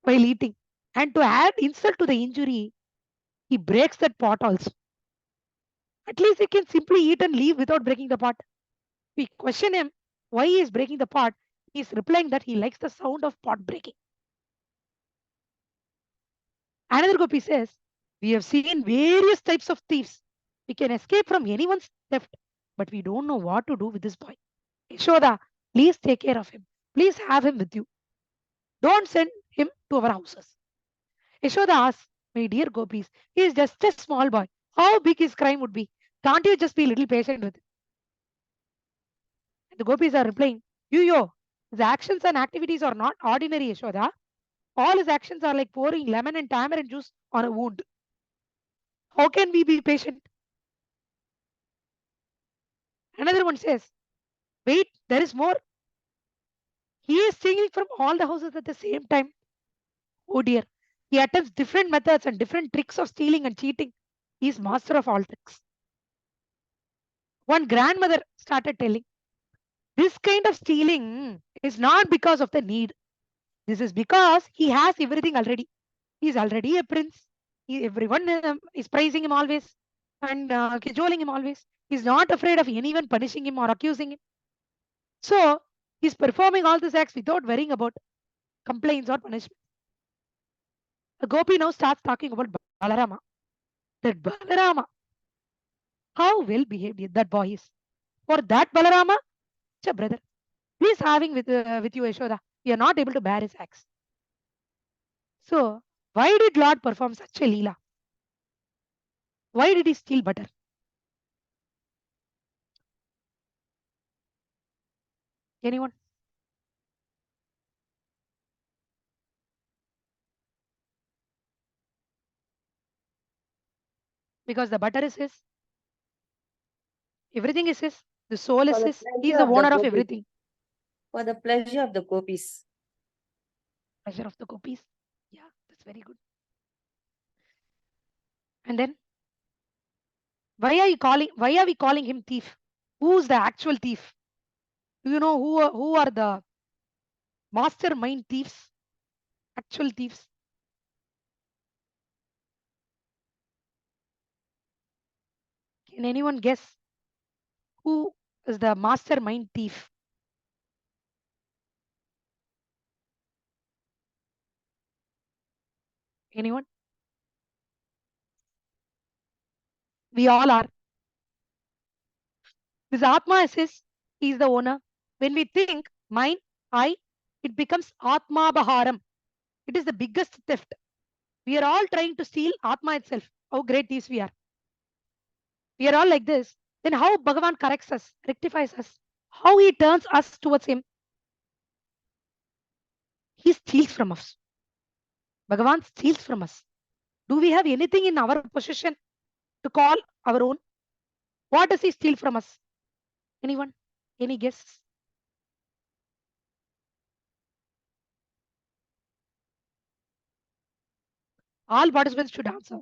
[SPEAKER 1] while eating. And to add insult to the injury, he breaks that pot also. At least he can simply eat and leave without breaking the pot. We question him why he is breaking the pot. He is replying that he likes the sound of pot breaking. Another gopi says, we have seen various types of thieves. We can escape from anyone's theft, but we don't know what to do with this boy. Yashoda, please take care of him. Please have him with you. Don't send him to our houses. Yashoda asks, my dear gopis, he is just a small boy. How big his crime would be? Can't you just be a little patient with him? And the gopis are replying, yo, his actions and activities are not ordinary, Yashoda. All his actions are like pouring lemon and tamarind juice on a wound. How can we be patient? Another one says, wait, there is more. He is stealing from all the houses at the same time. Oh dear. He attempts different methods and different tricks of stealing and cheating. He is master of all tricks. One grandmother started telling, this kind of stealing is not because of the need. This is because he has everything already. He is already a prince. Everyone is praising him always and cajoling him always. He's not afraid of anyone punishing him or accusing him. So he's performing all these acts without worrying about complaints or punishment. The gopi now starts talking about Balarama. That Balarama, how well behaved that boy is. For that Balarama, brother, please having with you, Yashoda. We are not able to bear his acts. So why did Lord perform such a leela? Why did he steal butter? Anyone? Because the butter is his. Everything is his. The soul is
[SPEAKER 3] For the
[SPEAKER 1] his. He is
[SPEAKER 3] pleasure
[SPEAKER 1] the
[SPEAKER 3] of the
[SPEAKER 1] owner of
[SPEAKER 3] gopis.
[SPEAKER 1] everything.
[SPEAKER 3] For the pleasure of the gopis.
[SPEAKER 1] Pleasure of the gopis. Yeah, that's very good. And then why are we calling him thief? Who's the actual thief? Do you know who are the mastermind thieves? Actual thieves? Can anyone guess who is the mastermind thief? Anyone? We all are. This Atma says he is the owner. When we think mine, I, it becomes Atma Baharam. It is the biggest theft. We are all trying to steal Atma itself. How great thieves we are. We are all like this. Then how Bhagavan corrects us, rectifies us, how he turns us towards him. He steals from us. Bhagavan steals from us. Do we have anything in our possession to call our own? What does he steal from us? Anyone? Any guess? All participants should answer.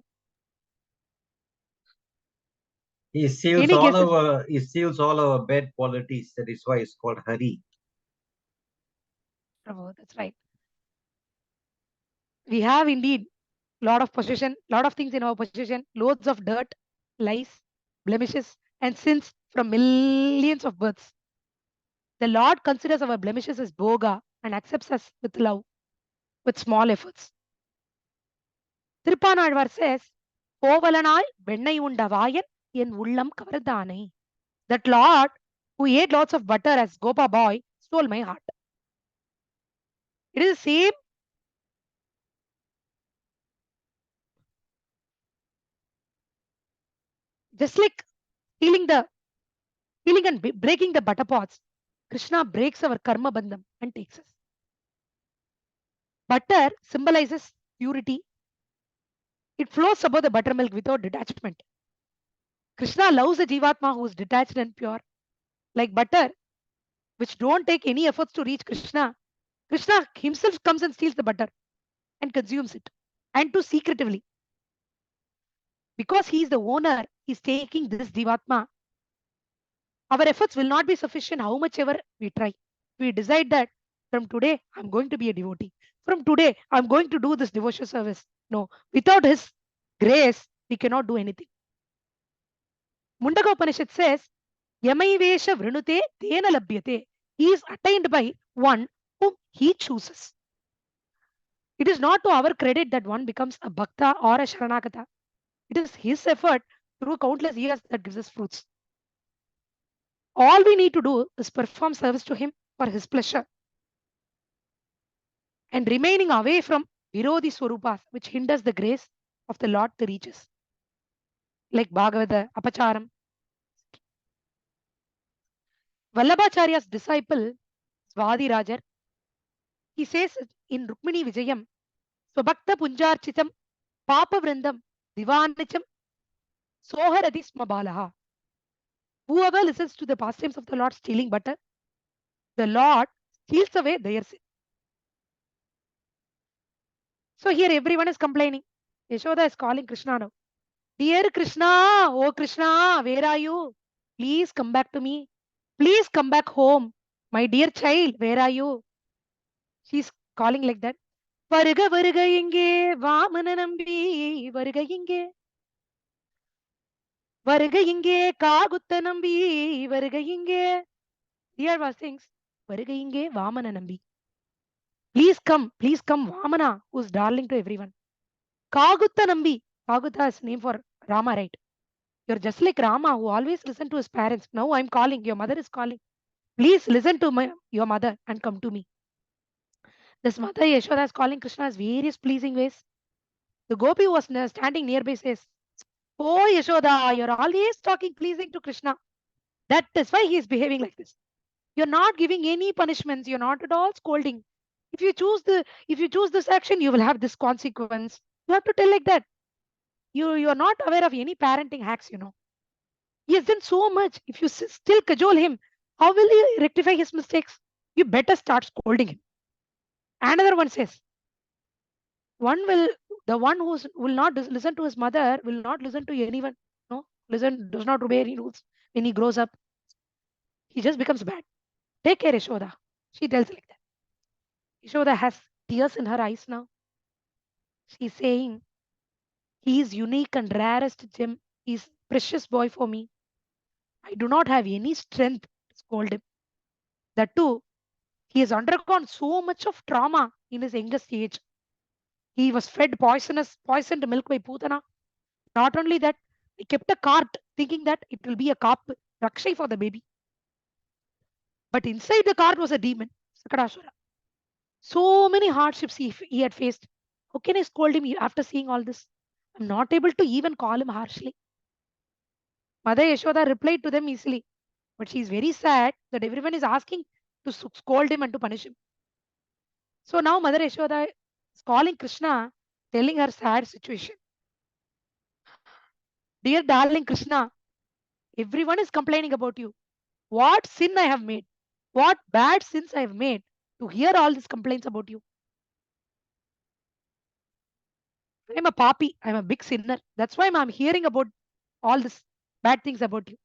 [SPEAKER 4] He steals
[SPEAKER 1] Any
[SPEAKER 4] all
[SPEAKER 1] guesses?
[SPEAKER 4] our bad qualities. That is why it's called Hari.
[SPEAKER 1] Bravo, that's right. We have indeed lot of possession, lot of things in our possession, loads of dirt, lies, blemishes, and sins from millions of births. The Lord considers our blemishes as boga and accepts us with love, with small efforts. Tirupanaழ்வார் says, கோவலனாய் வெண்ணெய் உண்ட வாயன் என் உள்ளம் கவர்ந்தானை. That Lord who ate lots of butter as Gopa boy stole my heart. It is the same. Just like stealing and breaking the butter pots, Krishna breaks our karma bandham and takes us. Butter symbolizes purity. It flows above the buttermilk without detachment. Krishna loves the Jivatma who is detached and pure. Like butter, which don't take any efforts to reach Krishna. Krishna himself comes and steals the butter and consumes it. And too secretively. Because he is the owner, he he's taking this Jivatma. Our efforts will not be sufficient how much ever we try. We decide that from today, I'm going to be a devotee. From today, I'm going to do this devotional service. No, without his grace, we cannot do anything. Mundaka Upanishad says, Yamaivesha vrinute tena labhyate. He is attained by one whom he chooses. It is not to our credit that one becomes a bhakta or a sharanagata. It is his effort through countless years that gives us fruits. All we need to do is perform service to him for his pleasure and remaining away from Virodhi Swarupas, which hinders the grace of the Lord to reach us, like Bhagavata, Apacharam. Vallabhacharya's disciple, Svadi Rajar, he says in Rukmini Vijayam, Swabhakta Punjarchitam, Papa Vrindam, Divanicham, Soharadi Smabalaha. Whoever listens to the pastimes of the Lord stealing butter, the Lord steals away their sin. So here everyone is complaining. Yashoda is calling Krishna now. Dear Krishna, oh Krishna, where are you? Please come back to me. Please come back home. My dear child, where are you? She's calling like that. Varga varga inge, Vamana nambi, varga inge. Varga inge, Kagutta nambi, varga inge. Dear Vasings, varga inge, Vamana nambi. Please come, Vamana, who's darling to everyone. Kagutta nambi. Kagutta is name for Rama, right? You're just like Rama, who always listened to his parents. Now I'm calling. Your mother is calling. Please listen to your mother and come to me. This mother Yashoda is calling Krishna as various pleasing ways. The gopi was standing nearby says, Oh Yashoda, you're always talking pleasing to Krishna. That is why he is behaving like this. You're not giving any punishments. You're not at all scolding. If you choose this action, you will have this consequence. You have to tell like that. You're not aware of any parenting hacks, He has done so much. If you still cajole him, how will you rectify his mistakes? You better start scolding him. Another one says, the one who will not listen to his mother will not listen to anyone. No, does not obey any rules. When he grows up, he just becomes bad. Take care, Yashoda. She tells like that. Yashoda has tears in her eyes now. She's saying, he is unique and rarest gem. He's precious boy for me. I do not have any strength to scold him. That too, he has undergone so much of trauma in his youngest age. He was fed poisoned milk by Putana. Not only that, he kept a cart thinking that it will be a calf, Rakshay for the baby. But inside the cart was a demon, Sakadasura. So many hardships he had faced. How can I scold him after seeing all this? I'm not able to even call him harshly. Mother Yashoda replied to them easily. But she is very sad that everyone is asking to scold him and to punish him. So now Mother Yashoda is calling Krishna, telling her sad situation. Dear darling Krishna, everyone is complaining about you. What sin I have made? What bad sins I have made to hear all these complaints about you? I'm a papi. I'm a big sinner. That's why I'm hearing about all this bad things about you.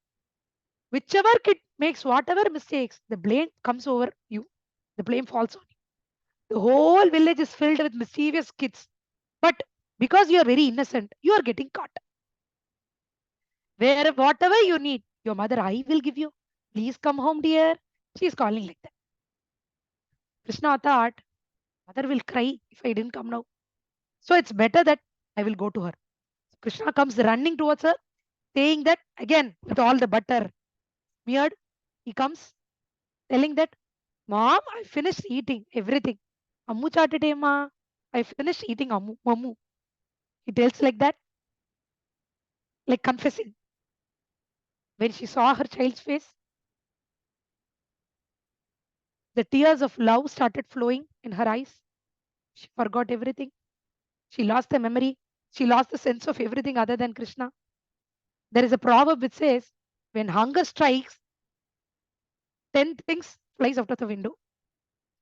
[SPEAKER 1] Whichever kid makes whatever mistakes, the blame comes over you. The blame falls on you. The whole village is filled with mischievous kids. But because you are very innocent, you are getting caught. Whatever you need, your mother I will give you. Please come home, dear. She is calling like that. Krishna thought, mother will cry if I didn't come now. So it's better that I will go to her. Krishna comes running towards her, saying that again with all the butter smeared. He comes telling that, Mom, I finished eating everything. Ammu chaatite ma. I finished eating ammu. He tells like that, like confessing. When she saw her child's face, the tears of love started flowing in her eyes. She forgot everything. She lost the memory. She lost the sense of everything other than Krishna. There is a proverb which says, when hunger strikes, 10 things flies out of the window.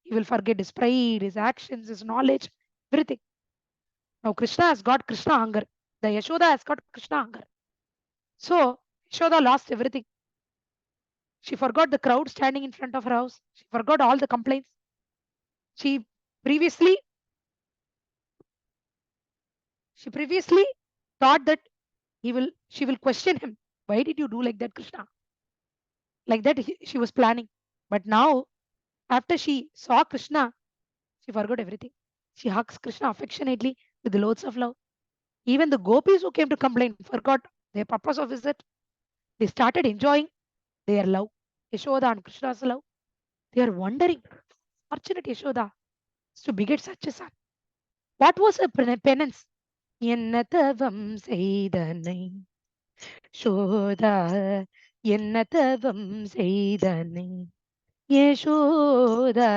[SPEAKER 1] He will forget his pride, his actions, his knowledge, everything. Now Krishna has got Krishna hunger. The Yashoda has got Krishna hunger. So Yashoda lost everything. She forgot the crowd standing in front of her house. She forgot all the complaints. She previously thought that she will question him. Why did you do like that, Krishna? Like that she was planning. But now, after she saw Krishna, she forgot everything. She hugs Krishna affectionately with loads of love. Even the gopis who came to complain forgot their purpose of visit. They started enjoying their love, Yashoda and Krishna's love. They are wondering, fortunate Yashoda is to beget such a son. What was her penance? என்ன தவம் செய்தனை யசோதா என்ன தவம் செய்தனை யசோதா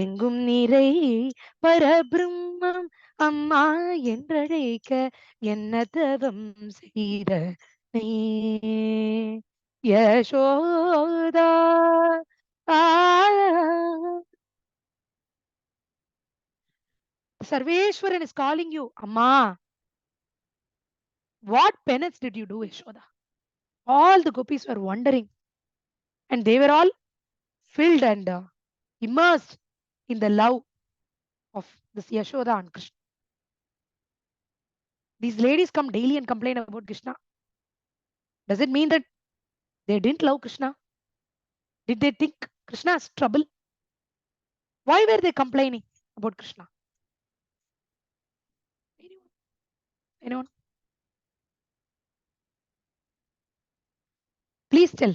[SPEAKER 1] எங்கும் நிறை பரபிரம்மம் அம்மா என்றழைக்க என்ன தவம் செய்தனை Yashoda Sarveshwaran is calling you, Amma. What penance did you do, Yashoda? All the gopis were wondering, and they were all filled and immersed in the love of this Yashoda and Krishna. These ladies come daily and complain about Krishna. Does it mean that they didn't love Krishna? Did they think Krishna has trouble? Why were they complaining about Krishna? Anyone? Please tell.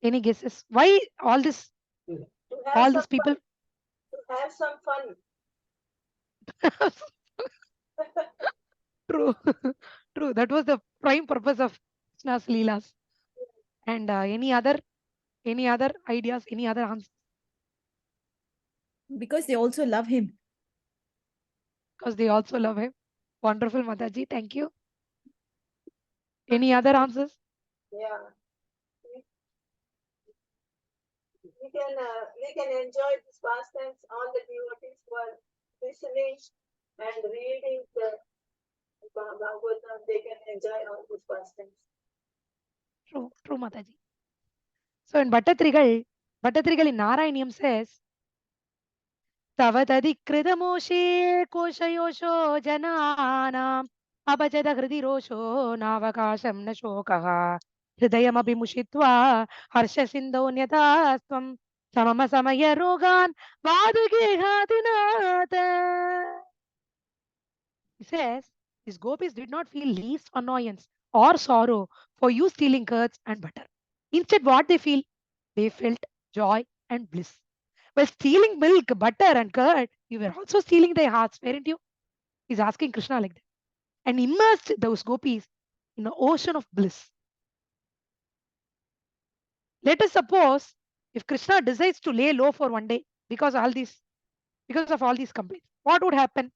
[SPEAKER 1] Any guesses? Why all this? All these people?
[SPEAKER 2] To have some fun.
[SPEAKER 1] True. True. That was the prime purpose of Krishna's Leelas. And any other ideas, any other answers?
[SPEAKER 3] Because they also love him.
[SPEAKER 1] Because they also love him. Wonderful, Mataji. Thank you. Any other answers?
[SPEAKER 2] Yeah. We can enjoy these pastimes. All the devotees who are listening and reading the Bhagavatam, they can enjoy all these pastimes.
[SPEAKER 1] True, Mataji. So in Bhattatrigal in Narayaniam says, Tavadadikridamoshe koshayosho jananam abhajada hridirosho navakasham na shokaha hridayamabhimushitva harshasindho nyadastvam samama samaya rogan vadugehadinata. He says, these gopis did not feel least annoyance or sorrow for you stealing curds and butter. Instead, what they feel? They felt joy and bliss. By stealing milk, butter, and curd, you were also stealing their hearts, weren't you? He's asking Krishna like that. And immersed those gopis in an ocean of bliss. Let us suppose if Krishna decides to lay low for one day because of all these complaints, what would happen?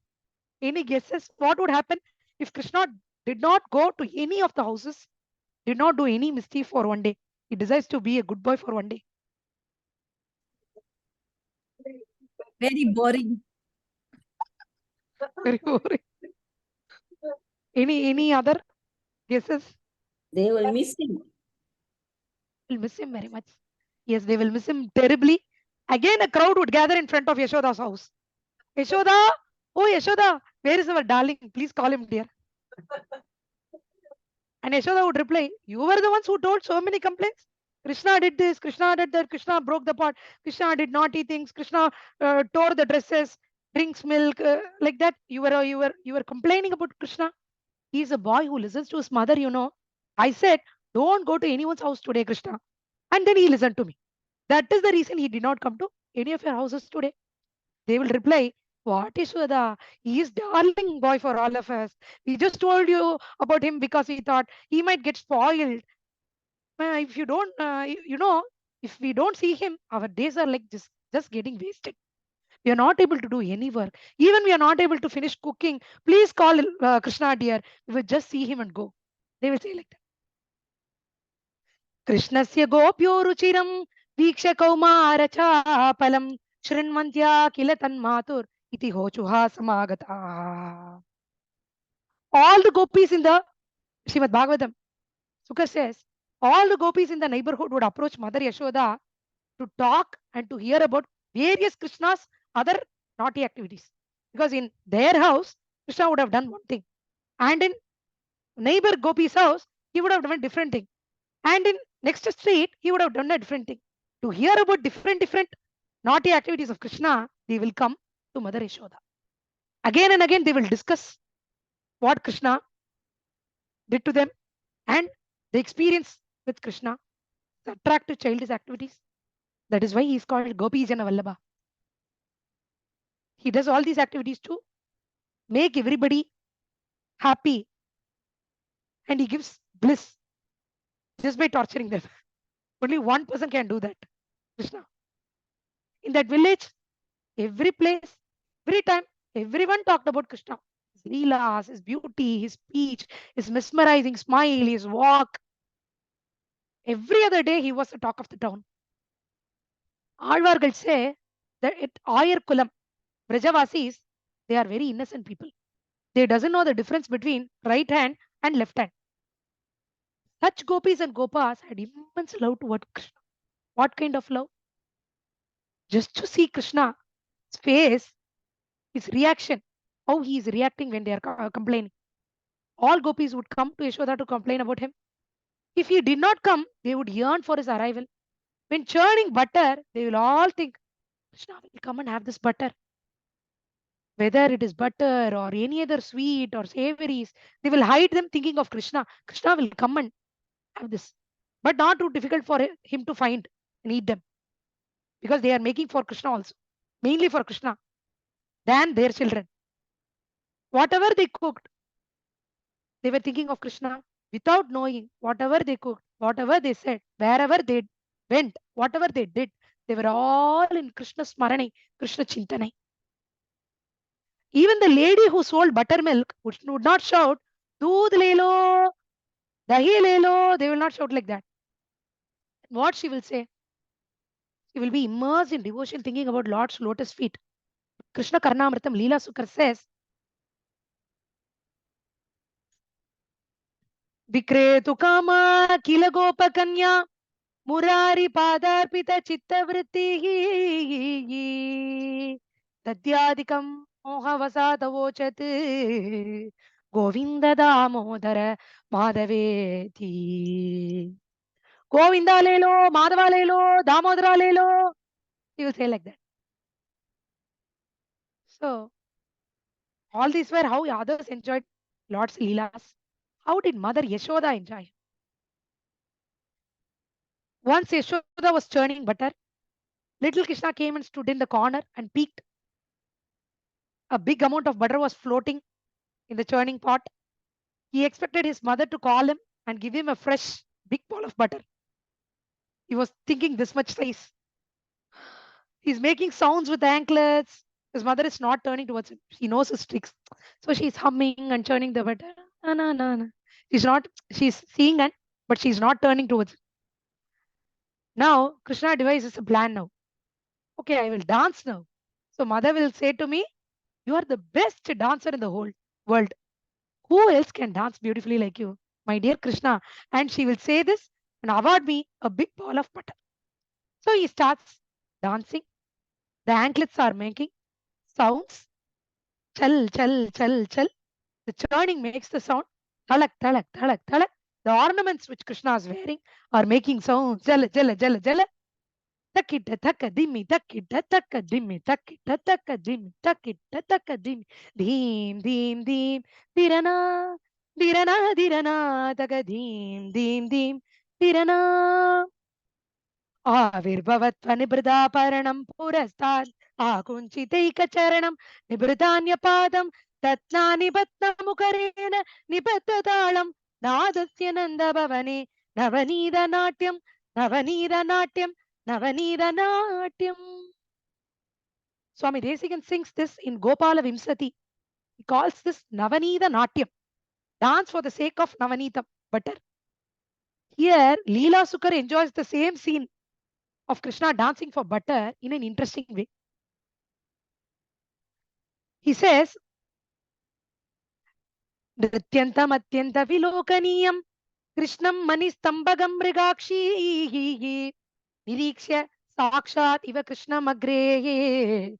[SPEAKER 1] Any guesses? What would happen if Krishna did not go to any of the houses, did not do any mischief for one day? He decides to be a good boy for one day.
[SPEAKER 3] Very boring.
[SPEAKER 1] Very boring. Any other guesses?
[SPEAKER 3] They will miss him.
[SPEAKER 1] Will miss him very much. Yes, they will miss him terribly. Again, a crowd would gather in front of Yashoda's house. Yashoda, oh Yashoda, where is our darling? Please call him dear. And Yashoda would reply, you were the ones who told so many complaints. Krishna did this, Krishna did that, Krishna broke the pot, Krishna did naughty things, Krishna tore the dresses, drinks milk, like that. You were complaining about Krishna. He is a boy who listens to his mother, you know. I said, don't go to anyone's house today, Krishna. And then he listened to me. That is the reason he did not come to any of your houses today. They will reply, what is Shwada? He is darling boy for all of us. We just told you about him because we thought he might get spoiled. If you don't, if we don't see him, our days are like just getting wasted. We are not able to do any work. Even we are not able to finish cooking. Please call Krishna dear. We will just see him and go. They will say like that. Krishnasya gopyo ruchiram Diksha Kaumara Chapalam Shrinvantya Kila Tanmatur Iti Hochuha Samagata. All the gopis in the Srimad Bhagavatam, Sukha says, all the gopis in the neighborhood would approach Mother Yashoda to talk and to hear about various Krishna's other naughty activities. Because in their house, Krishna would have done one thing. And in neighbor Gopi's house, he would have done a different thing. And in next street, he would have done a different thing. To hear about different naughty activities of Krishna, they will come to Mother Yashoda. Again and again, they will discuss what Krishna did to them and the experience with Krishna, the attractive childish activities. That is why he is called Gopi Jana Vallabha. He does all these activities to make everybody happy, and he gives bliss just by torturing them. Only one person can do that, Krishna. In that village, every place, every time, everyone talked about Krishna. His leelas, his beauty, his speech, his mesmerizing smile, his walk. Every other day, he was the talk of the town. Alvargal say that at Ayar Kulam, Brajavasis, they are very innocent people. They doesn't know the difference between right hand and left hand. Such gopis and gopas had immense love toward Krishna. What kind of love? Just to see Krishna's face, his reaction, how he is reacting when they are complaining. All gopis would come to Yashoda to complain about him. If he did not come, they would yearn for his arrival. When churning butter, they will all think, Krishna will come and have this butter. Whether it is butter or any other sweet or savories, they will hide them thinking of Krishna. Krishna will come and have this. But not too difficult for him to find and eat them. Because they are making for Krishna also. Mainly for Krishna. Than their children. Whatever they cooked, they were thinking of Krishna without knowing. Whatever they cooked, whatever they said, wherever they went, whatever they did, they were all in Krishna Smarane, Krishna Chintanai. Even the lady who sold buttermilk would not shout, Doodh le lo, dahi le lo. They will not shout like that. What she will say? She will be immersed in devotion, thinking about Lord's lotus feet. Krishna Karnamritam Leela Sukar says, Vikretu kama kila gopakanya Murari padarpita chittavritti Dadyadikam mohavasatavochat Govinda damodara madhaveti. Govinda lelo, Madhava lelo, Damodara lelo. He will say like that. So, all these were how others enjoyed Lord's Leelas. How did Mother Yashoda enjoy? Once Yashoda was churning butter, little Krishna came and stood in the corner and peeked. A big amount of butter was floating in the churning pot. He expected his mother to call him and give him a fresh, big ball of butter. He was thinking this much size. He's making sounds with the anklets. His mother is not turning towards him. She knows his tricks. So she's humming and churning the butter. Na, na, na, na. She's seeing and but she's not turning towards him. Now, Krishna devises a plan now. Okay, I will dance now. So mother will say to me, you are the best dancer in the whole world. Who else can dance beautifully like you, my dear Krishna? And she will say this and award me a big ball of butter. So he starts dancing. The anklets are making sounds. Chal, chal, chal, chal. The churning makes the sound. Thalak, thalak, thalak, thalak. The ornaments which Krishna is wearing are making sounds. Jala, jala, jala, jala. Takita, taka, dimmi, takita, taka, dimmi, takita, taka, dimmi, takita, taka, dimmi. Deem, deem, deem. Dirana, dirana, dirana, taka, deem, deem, deem. Dirana. आविर्भवत्वनिभृतापरणं पुरस्तात् आकुञ्चितैकचरणं निभृतान्यपादं तत्नानिबद्धमुखरेण निबद्धताళं नादस्य नन्दभवने नवनीतनाट्यं नवनीतनाट्यं नवनीतनाट्यं. Swami Desikan sings this in Gopala Vimsati. He calls this Navanita Natyam, dance for the sake of Navanita butter. Here, Leela Sukar enjoys the same scene of Krishna dancing for butter in an interesting way. He says, Nrityantam atyanta vilokaniyam Krishnam manistambagam mrigakshihi Nirikshya sakshat iva Krishnam agre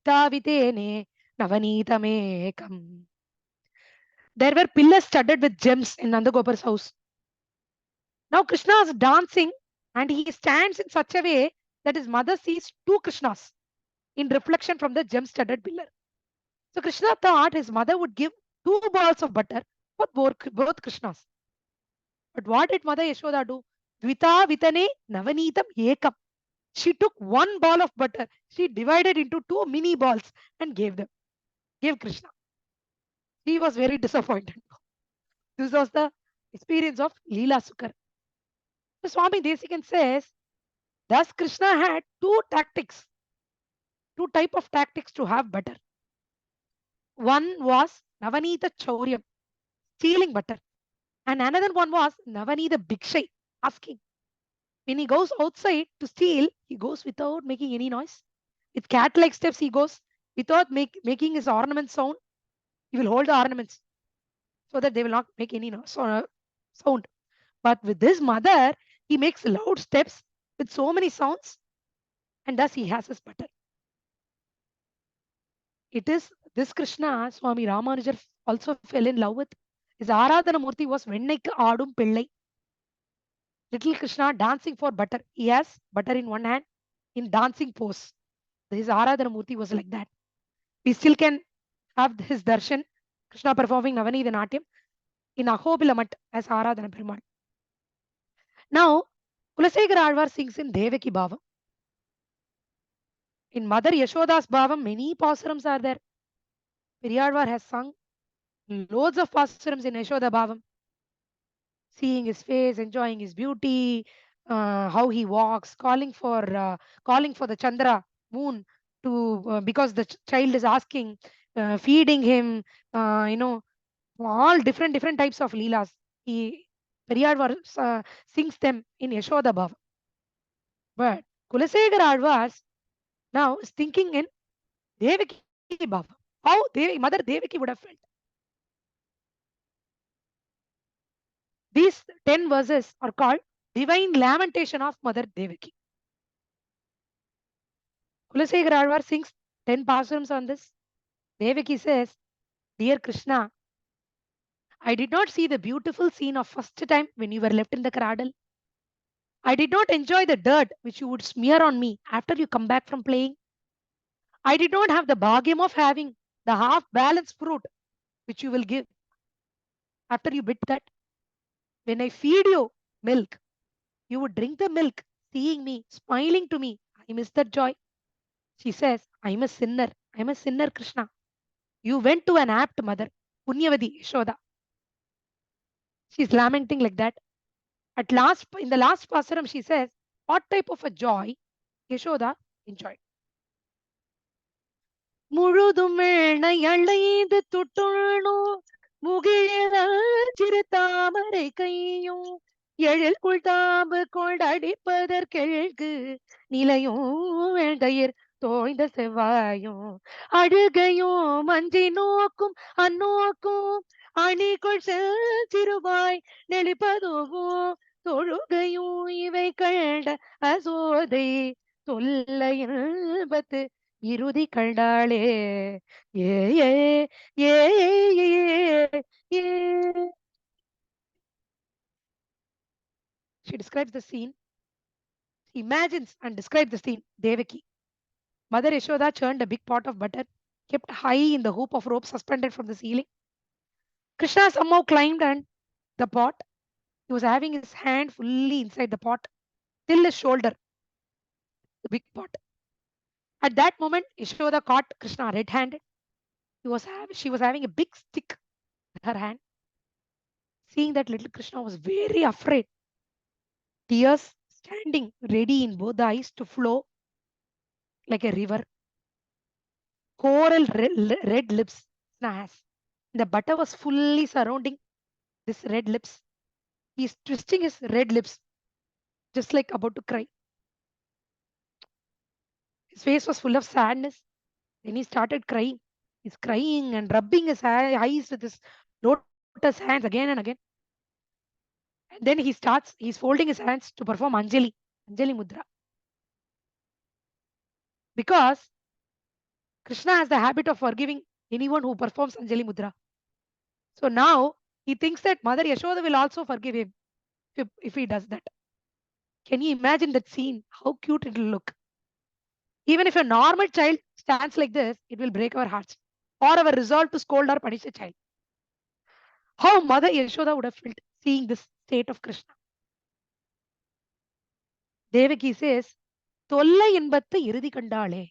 [SPEAKER 1] Davitene Navanitamekam. There were pillars studded with gems in Nandagopar's house. Now Krishna is dancing and he stands in such a way that his mother sees two Krishnas in reflection from the gem-studded pillar. So Krishna thought his mother would give 2 balls of butter for both Krishnas. But what did Mother Yashoda do? Dvita vitane navanitam ekam. She took 1 ball of butter. She divided into 2 mini balls and gave Krishna. He was very disappointed. This was the experience of Leela Sukar. So Swami Desikan says, thus Krishna had two type of tactics to have butter. One was Navanita Chauryam, stealing butter. And another one was Navanita Bhikshai, asking. When he goes outside to steal, he goes without making any noise. With cat-like steps, he goes without making his ornaments sound. He will hold the ornaments so that they will not make any sound. But with his mother, he makes loud steps with so many sounds, and thus he has his butter. It is this Krishna Swami Ramanujar also fell in love with. His Aradhana Murti was Vennaikku Aadum Pillai. Little Krishna dancing for butter. He has butter in one hand in dancing pose. His Aradhana Murti was like that. We still can have his darshan, Krishna performing Navanida Natyam in Ahobilamat as Aradhana Perumal. Now, Kulasekara Alvar sings in Devaki Bhavam. In Mother Yashoda's Bhavam, many pasarams are there. Periyalvar has sung loads of pasarams in Yashoda Bhavam. Seeing his face, enjoying his beauty, how he walks, calling for the Chandra, moon, to because the child is asking, feeding him, all different types of leelas. Periyar sings them in Yashoda Bhav. But Kulasekara Alvars now is thinking in Devaki Bhav. How Mother Devaki would have felt. These 10 verses are called Divine Lamentation of Mother Devaki. Kulasekara Alvar sings 10 pasarams on this. Devaki says, Dear Krishna, I did not see the beautiful scene of first time when you were left in the cradle. I did not enjoy the dirt which you would smear on me after you come back from playing. I did not have the bhagyam of having the half-balanced fruit which you will give after you bit that. When I feed you milk, you would drink the milk, seeing me, smiling to me. I miss that joy. She says, I'm a sinner. I'm a sinner, Krishna. You went to an apt mother, Punyavadi, Yashoda. She's lamenting like that. At last, in the last pasaram, she says, what type of a joy Yashoda enjoyed? முழுதும் அழைந்து துட்டுள்ளும் முகிழ சிறு தாமரை கையும் எழில் தாம்பு கொண்டடிப்பதற்கெழ்கு நிலையும் வெண்தயிர் தோய்ந்த செவ்வாயும் அழுகையும் மஞ்சி நோக்கும் அந்நோக்கும் அணிக்குள் சிறுவாய் நெளிப்பதுவும் தொழுகையும் இவை கண்ட அசோதை தொல்லையின்பத்து இறுதி கண்டாளே ஏ ஏ ஏ ஏ. She describes the scene. She imagines and describes the scene. Devaki. Mother Yashoda churned a big pot of butter, kept high in the hoop of rope suspended from the ceiling. Krishna somehow climbed and the pot. He was having his hand fully inside the pot, till his shoulder, the big pot. At that moment, Yashoda caught Krishna red-handed. She was having a big stick in her hand. Seeing that little Krishna was very afraid. Tears standing ready in both the eyes to flow like a river. Coral red lips Krishna has. The butter was fully surrounding this red lips. He's twisting his red lips, just like about to cry. His face was full of sadness. Then he started crying. He's crying and rubbing his eyes with his lotus hands again and again. And then he's folding his hands to perform Anjali Mudra. Because Krishna has the habit of forgiving anyone who performs Anjali Mudra. So now he thinks that Mother Yashoda will also forgive him if he does that. Can you imagine that scene? How cute it will look. Even if a normal child stands like this, it will break our hearts or our resolve to scold or punish a child. How Mother Yashoda would have felt seeing this state of Krishna. Devaki says, Tollai என்பத்து இறுதி கண்டாளே.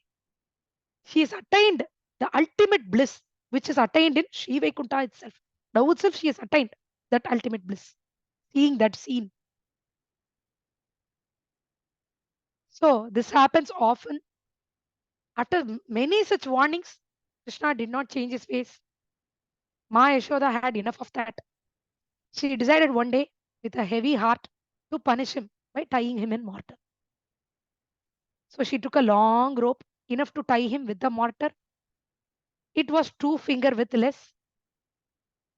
[SPEAKER 1] She has attained the ultimate bliss, which is attained in Sri Vaikunta itself. Now itself she has attained that ultimate bliss. Seeing that scene. So this happens often. After many such warnings, Krishna did not change his face. Ma Yashoda had enough of that. She decided one day, with a heavy heart, to punish him by tying him in mortar. So she took a long rope, enough to tie him with the mortar. It was 2 finger width less.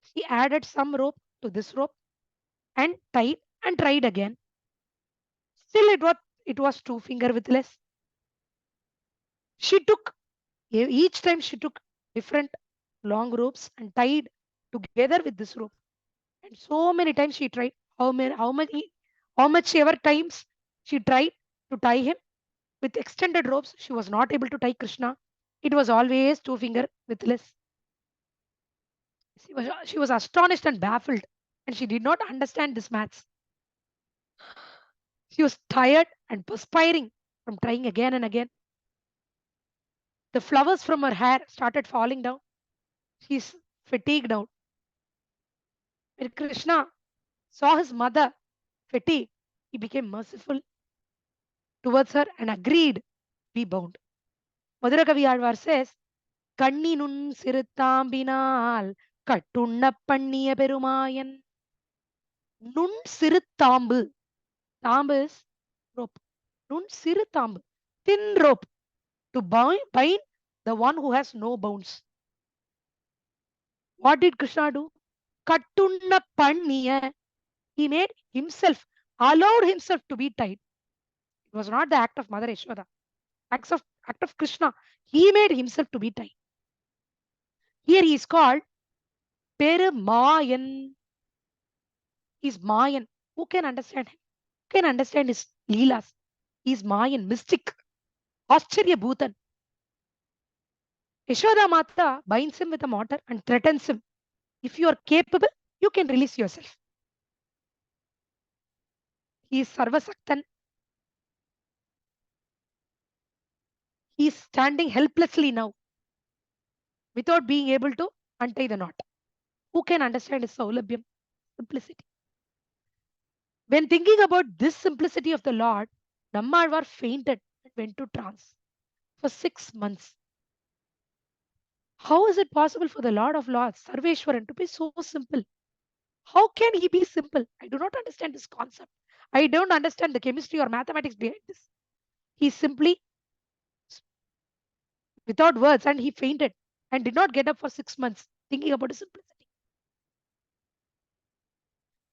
[SPEAKER 1] She added some rope to this rope and tied and tried again. Still it was 2 finger width less. She took, each time she took different long ropes and tied together with this rope. And so many times she tried, how much ever times she tried to tie him with extended ropes, she was not able to tie Krishna. It was always 2 finger with less. She was astonished and baffled, and she did not understand this maths. She was tired and perspiring from trying again and again. The flowers from her hair started falling down. She's fatigued out. When Krishna saw his mother fatigued, he became merciful towards her and agreed to be bound. Madhurakavi Alvar says, கண்ணினுன் சிறுத்தாம்பினால் கட்டுண்ண பண்ணிய பெருமாயன். நுண் சிறுத்தாம்பு. Tambu is rope. Nun siru tambu. Thin rope to bind the one who has no bounds. What did Krishna do? Kattunna panniya. He made himself, allowed himself to be tied. It was not the act of Mother Yashoda. Act of Krishna. He made himself to be tied. Here he is called Perumayan. He is Mayan. Who can understand him? Who can understand his leelas? He is Mayan, mystic. Ascharya Bhutan. Yashoda Mata binds him with a mortar and threatens him. If you are capable, you can release yourself. He is Sarvasaktan. He is standing helplessly now without being able to untie the knot. Who can understand his saulabhyam, simplicity? When thinking about this simplicity of the Lord, Nammalvar fainted and went to trance for 6 months. How is it possible for the Lord of Lords, Sarveshwaran, to be so simple? How can he be simple? I do not understand this concept. I don't understand the chemistry or mathematics behind this. He simply, without words, and he fainted and did not get up for 6 months thinking about his simplicity.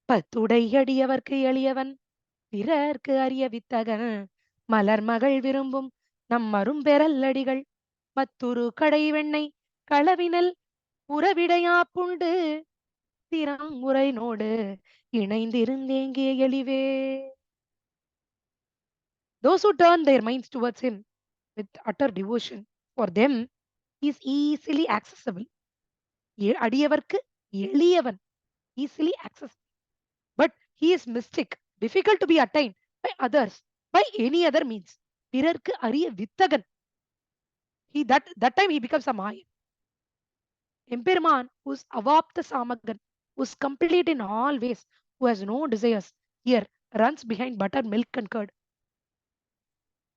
[SPEAKER 1] பத்துடையடியவர்க்கு எளியவன் பிறர்க்கு அரிய வித்தகன் மலர் மகள் விரும்பும் நம் மரும்பெறல்லடிகள் மத்துரு கடை வெண்ணெய் களவினல் புறவிடையா புண்டு திறம் முறைனோடு இணைந்திருந்தேங்கே எளிவே. Those who turn their minds towards him with utter devotion, for them he is easily accessible. அடியவர்க்கு எளியவன், easily accessible. But he is mystic, difficult to be attained by others, by any other means. பிறர்க்கு அரிய வித்தகன். That time he becomes a Mayan. Empirman, who's avapta samagan, who's complete in all ways, who has no desires, here runs behind butter, milk, and curd.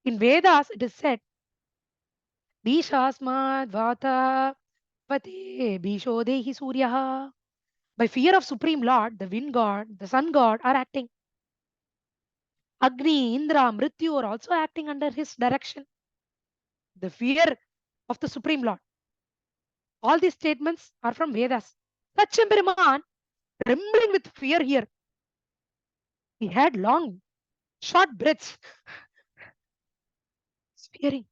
[SPEAKER 1] In Vedas, it is said, Bishasmad vata vate bishodehi suryaha. By fear of Supreme Lord, the wind god, the sun god are acting. Agni, Indra, Mrityu are also acting under his direction. The fear of the Supreme Lord. All these statements are from Vedas. Sachemperuman, trembling with fear here, he had long, short breaths. He's fearing.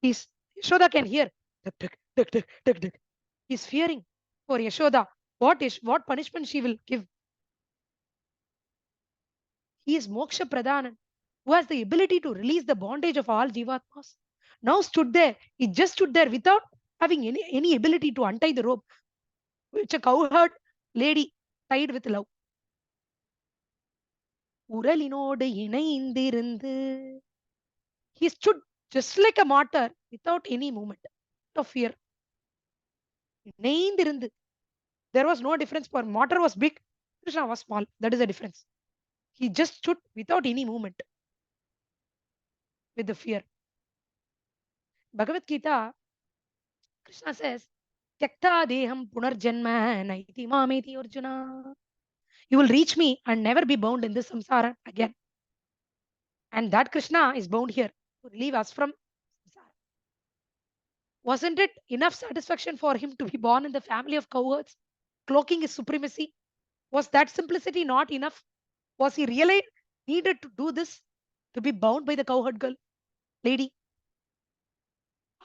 [SPEAKER 1] He's Yashoda can hear. Tuk, tuk, tuk, tuk, tuk, tuk. He's fearing for Yashoda. What punishment she will give. He is Moksha Pradhanan, who has the ability to release the bondage of all Jivatmas. Now stood there. He just stood there without having any ability to untie the rope, which a cowherd lady tied with love. உரலினோடு இணைந்திருந்து. He stood just like a martyr without any movement of fear. இணைந்திருந்து. There was no difference. For martyr was big, Krishna was small. That is the difference. He just stood without any movement with the fear. Bhagavad Gita, Krishna says, Tyakta deham punarjanma naiti mameti Arjuna. You will reach me and never be bound in this samsara again. And that Krishna is bound here to relieve us from samsara. Wasn't it enough satisfaction for him to be born in the family of cowherds, cloaking his supremacy? Was that simplicity not enough? Was he really needed to do this, to be bound by the cowherd girl lady?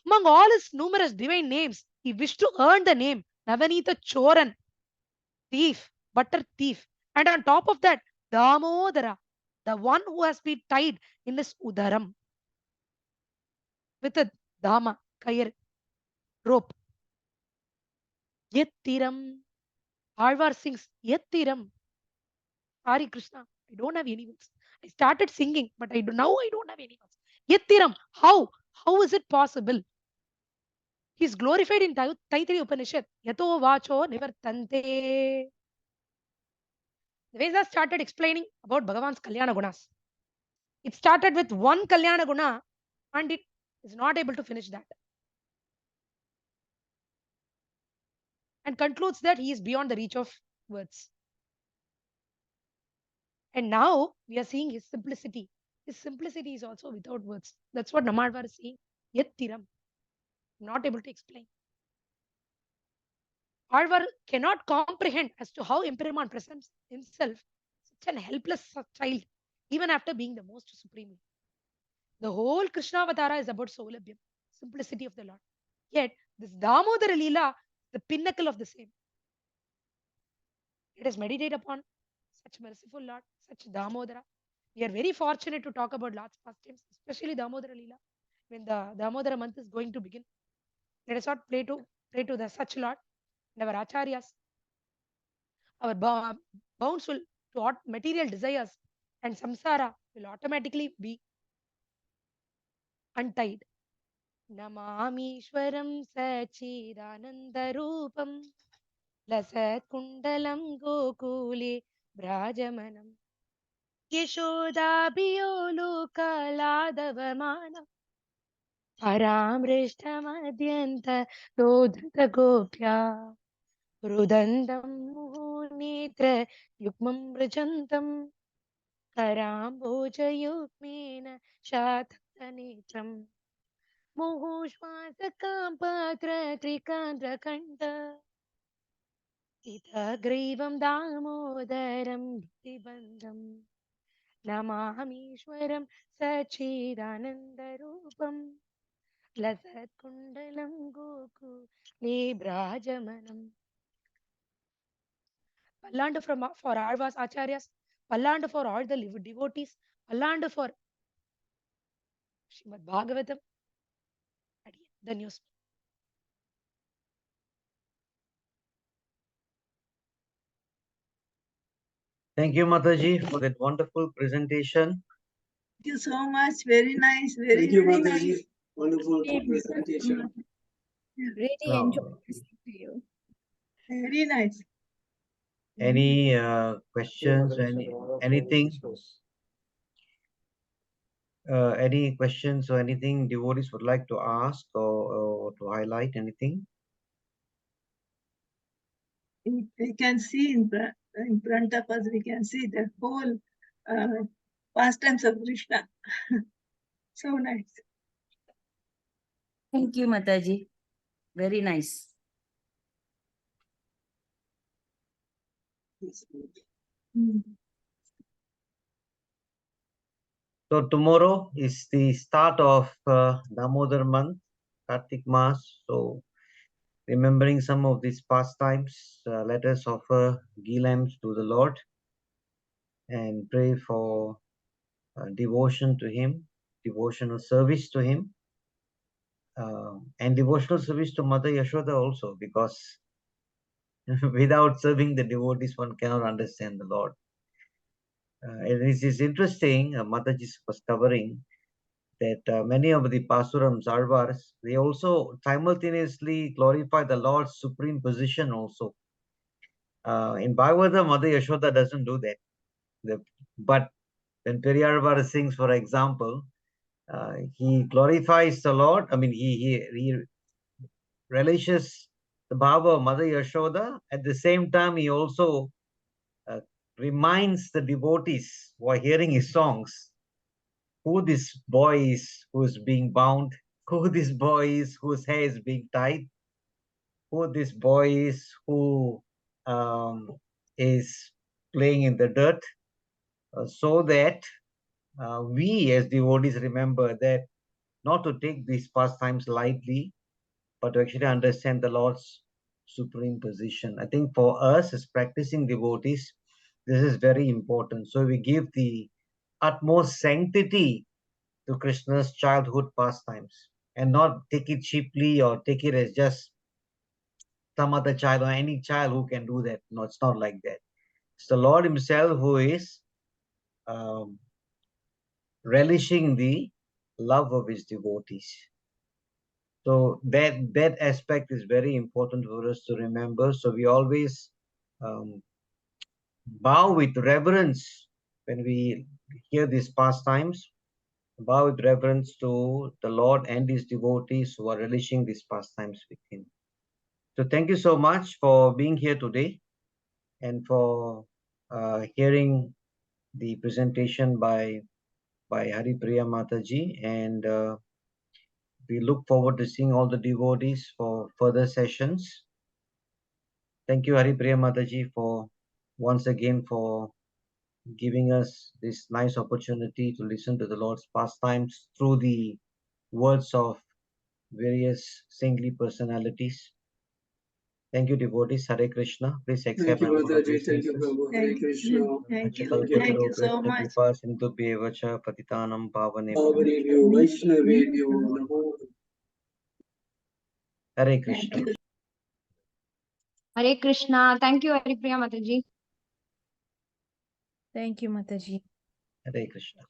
[SPEAKER 1] Among all his numerous divine names, he wished to earn the name Navanita Choran, thief, butter thief. And on top of that, Damodara, the one who has been tied in his udaram with a dama, kayar, rope. Yettiram. Alvar sings, Yettiram. Sorry, Krishna, I don't have any words. I started singing, but now I don't have any words. Yettiram. How? How is it possible? He's glorified in Taittiriya Upanishad. Yato vacho nivartante. The Vedas started explaining about Bhagavan's Kalyana Gunas. It started with one Kalyana Guna and it is not able to finish that. And concludes that he is beyond the reach of words. And now we are seeing his simplicity. His simplicity is also without words. That's what Namadvar is saying. Yettiram. Not able to explain. Alvar cannot comprehend as to how Emperor presents himself such an helpless child, even after being the most supreme. The whole Krishna Avatara is about Saulabhyam, simplicity of the Lord. Yet, this Damodara Leela, the pinnacle of the same. Let us meditate upon such merciful Lord, such Damodara. We are very fortunate to talk about Lord's pastimes, especially Damodara Leela, when the Damodara month is going to begin. Let us not pray to the such Lord and our acharyas. Our bounds will to material desires and samsara will automatically be untied. Namamishwaram Sachidanandarupam Lasat Kundalam Gokule Brajamanam Yashodabhiyolukalaadavanam Paramrishtamadhyanta Dodhata Gopya Rudandam Muhunetra Yukmam Rajantam Karambojayukmena Shatanetram Muhushwasakampatra Trikandrakanta Itagrivam Damodaram Bhutibandam Namamishwaram Sachidanandarupam Lasat Kundalam Goku Librajamanam. Pallandu for Arvas Acharyas, Pallandu for all the devotees, Pallandu for Srimad Bhagavatam. The news.
[SPEAKER 4] Thank you, Mataji, for that wonderful presentation.
[SPEAKER 2] Thank you so much. Very nice. Very nice.
[SPEAKER 3] Wonderful presentation. Really enjoyed listening to you.
[SPEAKER 2] Very nice.
[SPEAKER 4] Any questions? Anything? Any questions or anything devotees would like to ask or to highlight anything?
[SPEAKER 2] We can see in front of us, we can see the whole pastimes of Krishna. So nice.
[SPEAKER 3] Thank you, Mataji. Very nice.
[SPEAKER 4] So tomorrow is the start of Damodar month, Kartik Mass. So remembering some of these pastimes, let us offer ghee lamps to the Lord and pray for devotion to Him, devotional service to Him, and devotional service to Mother Yashoda also, because without serving the devotees, one cannot understand the Lord. And it is interesting, Mataji was covering that many of the Pasurams, Arvars, they also simultaneously glorify the Lord's supreme position also. In Bhagavata, Mother Yashoda doesn't do that. But when Periyarvar sings, for example, he glorifies the Lord. I mean, he relishes the Bhava of Mother Yashoda. At the same time, he also reminds the devotees who are hearing his songs who this boy is who is being bound, who this boy is whose hair is being tied, who this boy is who is playing in the dirt, so that we as devotees remember that not to take these pastimes lightly, but to actually understand the Lord's supreme position. I think for us as practicing devotees, this is very important. So we give the utmost sanctity to Krishna's childhood pastimes and not take it cheaply or take it as just some other child or any child who can do that. No, it's not like that. It's the Lord Himself who is relishing the love of His devotees. So that aspect is very important for us to remember. So we always bow with reverence when we hear these pastimes. Bow with reverence to the Lord and His devotees who are relishing these pastimes with Him. So thank you so much for being here today and for hearing the presentation by Haripriya Mataji. And we look forward to seeing all the devotees for further sessions. Thank you, Haripriya Mataji, for once again for giving us this nice opportunity to listen to the Lord's pastimes through the words of various saintly personalities. Thank you, devotees. Hare Krishna. Please accept.
[SPEAKER 5] Thank you, Mataji. Thank you, Prabhu. Hare Krishna.
[SPEAKER 3] Thank you.
[SPEAKER 5] Thank you.
[SPEAKER 3] Thank you so much.
[SPEAKER 4] Patitanam Pavane.
[SPEAKER 5] Bhavarevyo, Vaishnavevyo, Namo.
[SPEAKER 4] Hare Krishna.
[SPEAKER 6] Hare Krishna. Thank you, Haripriya Mataji.
[SPEAKER 3] Thank you, Mataji.
[SPEAKER 4] Hare Krishna.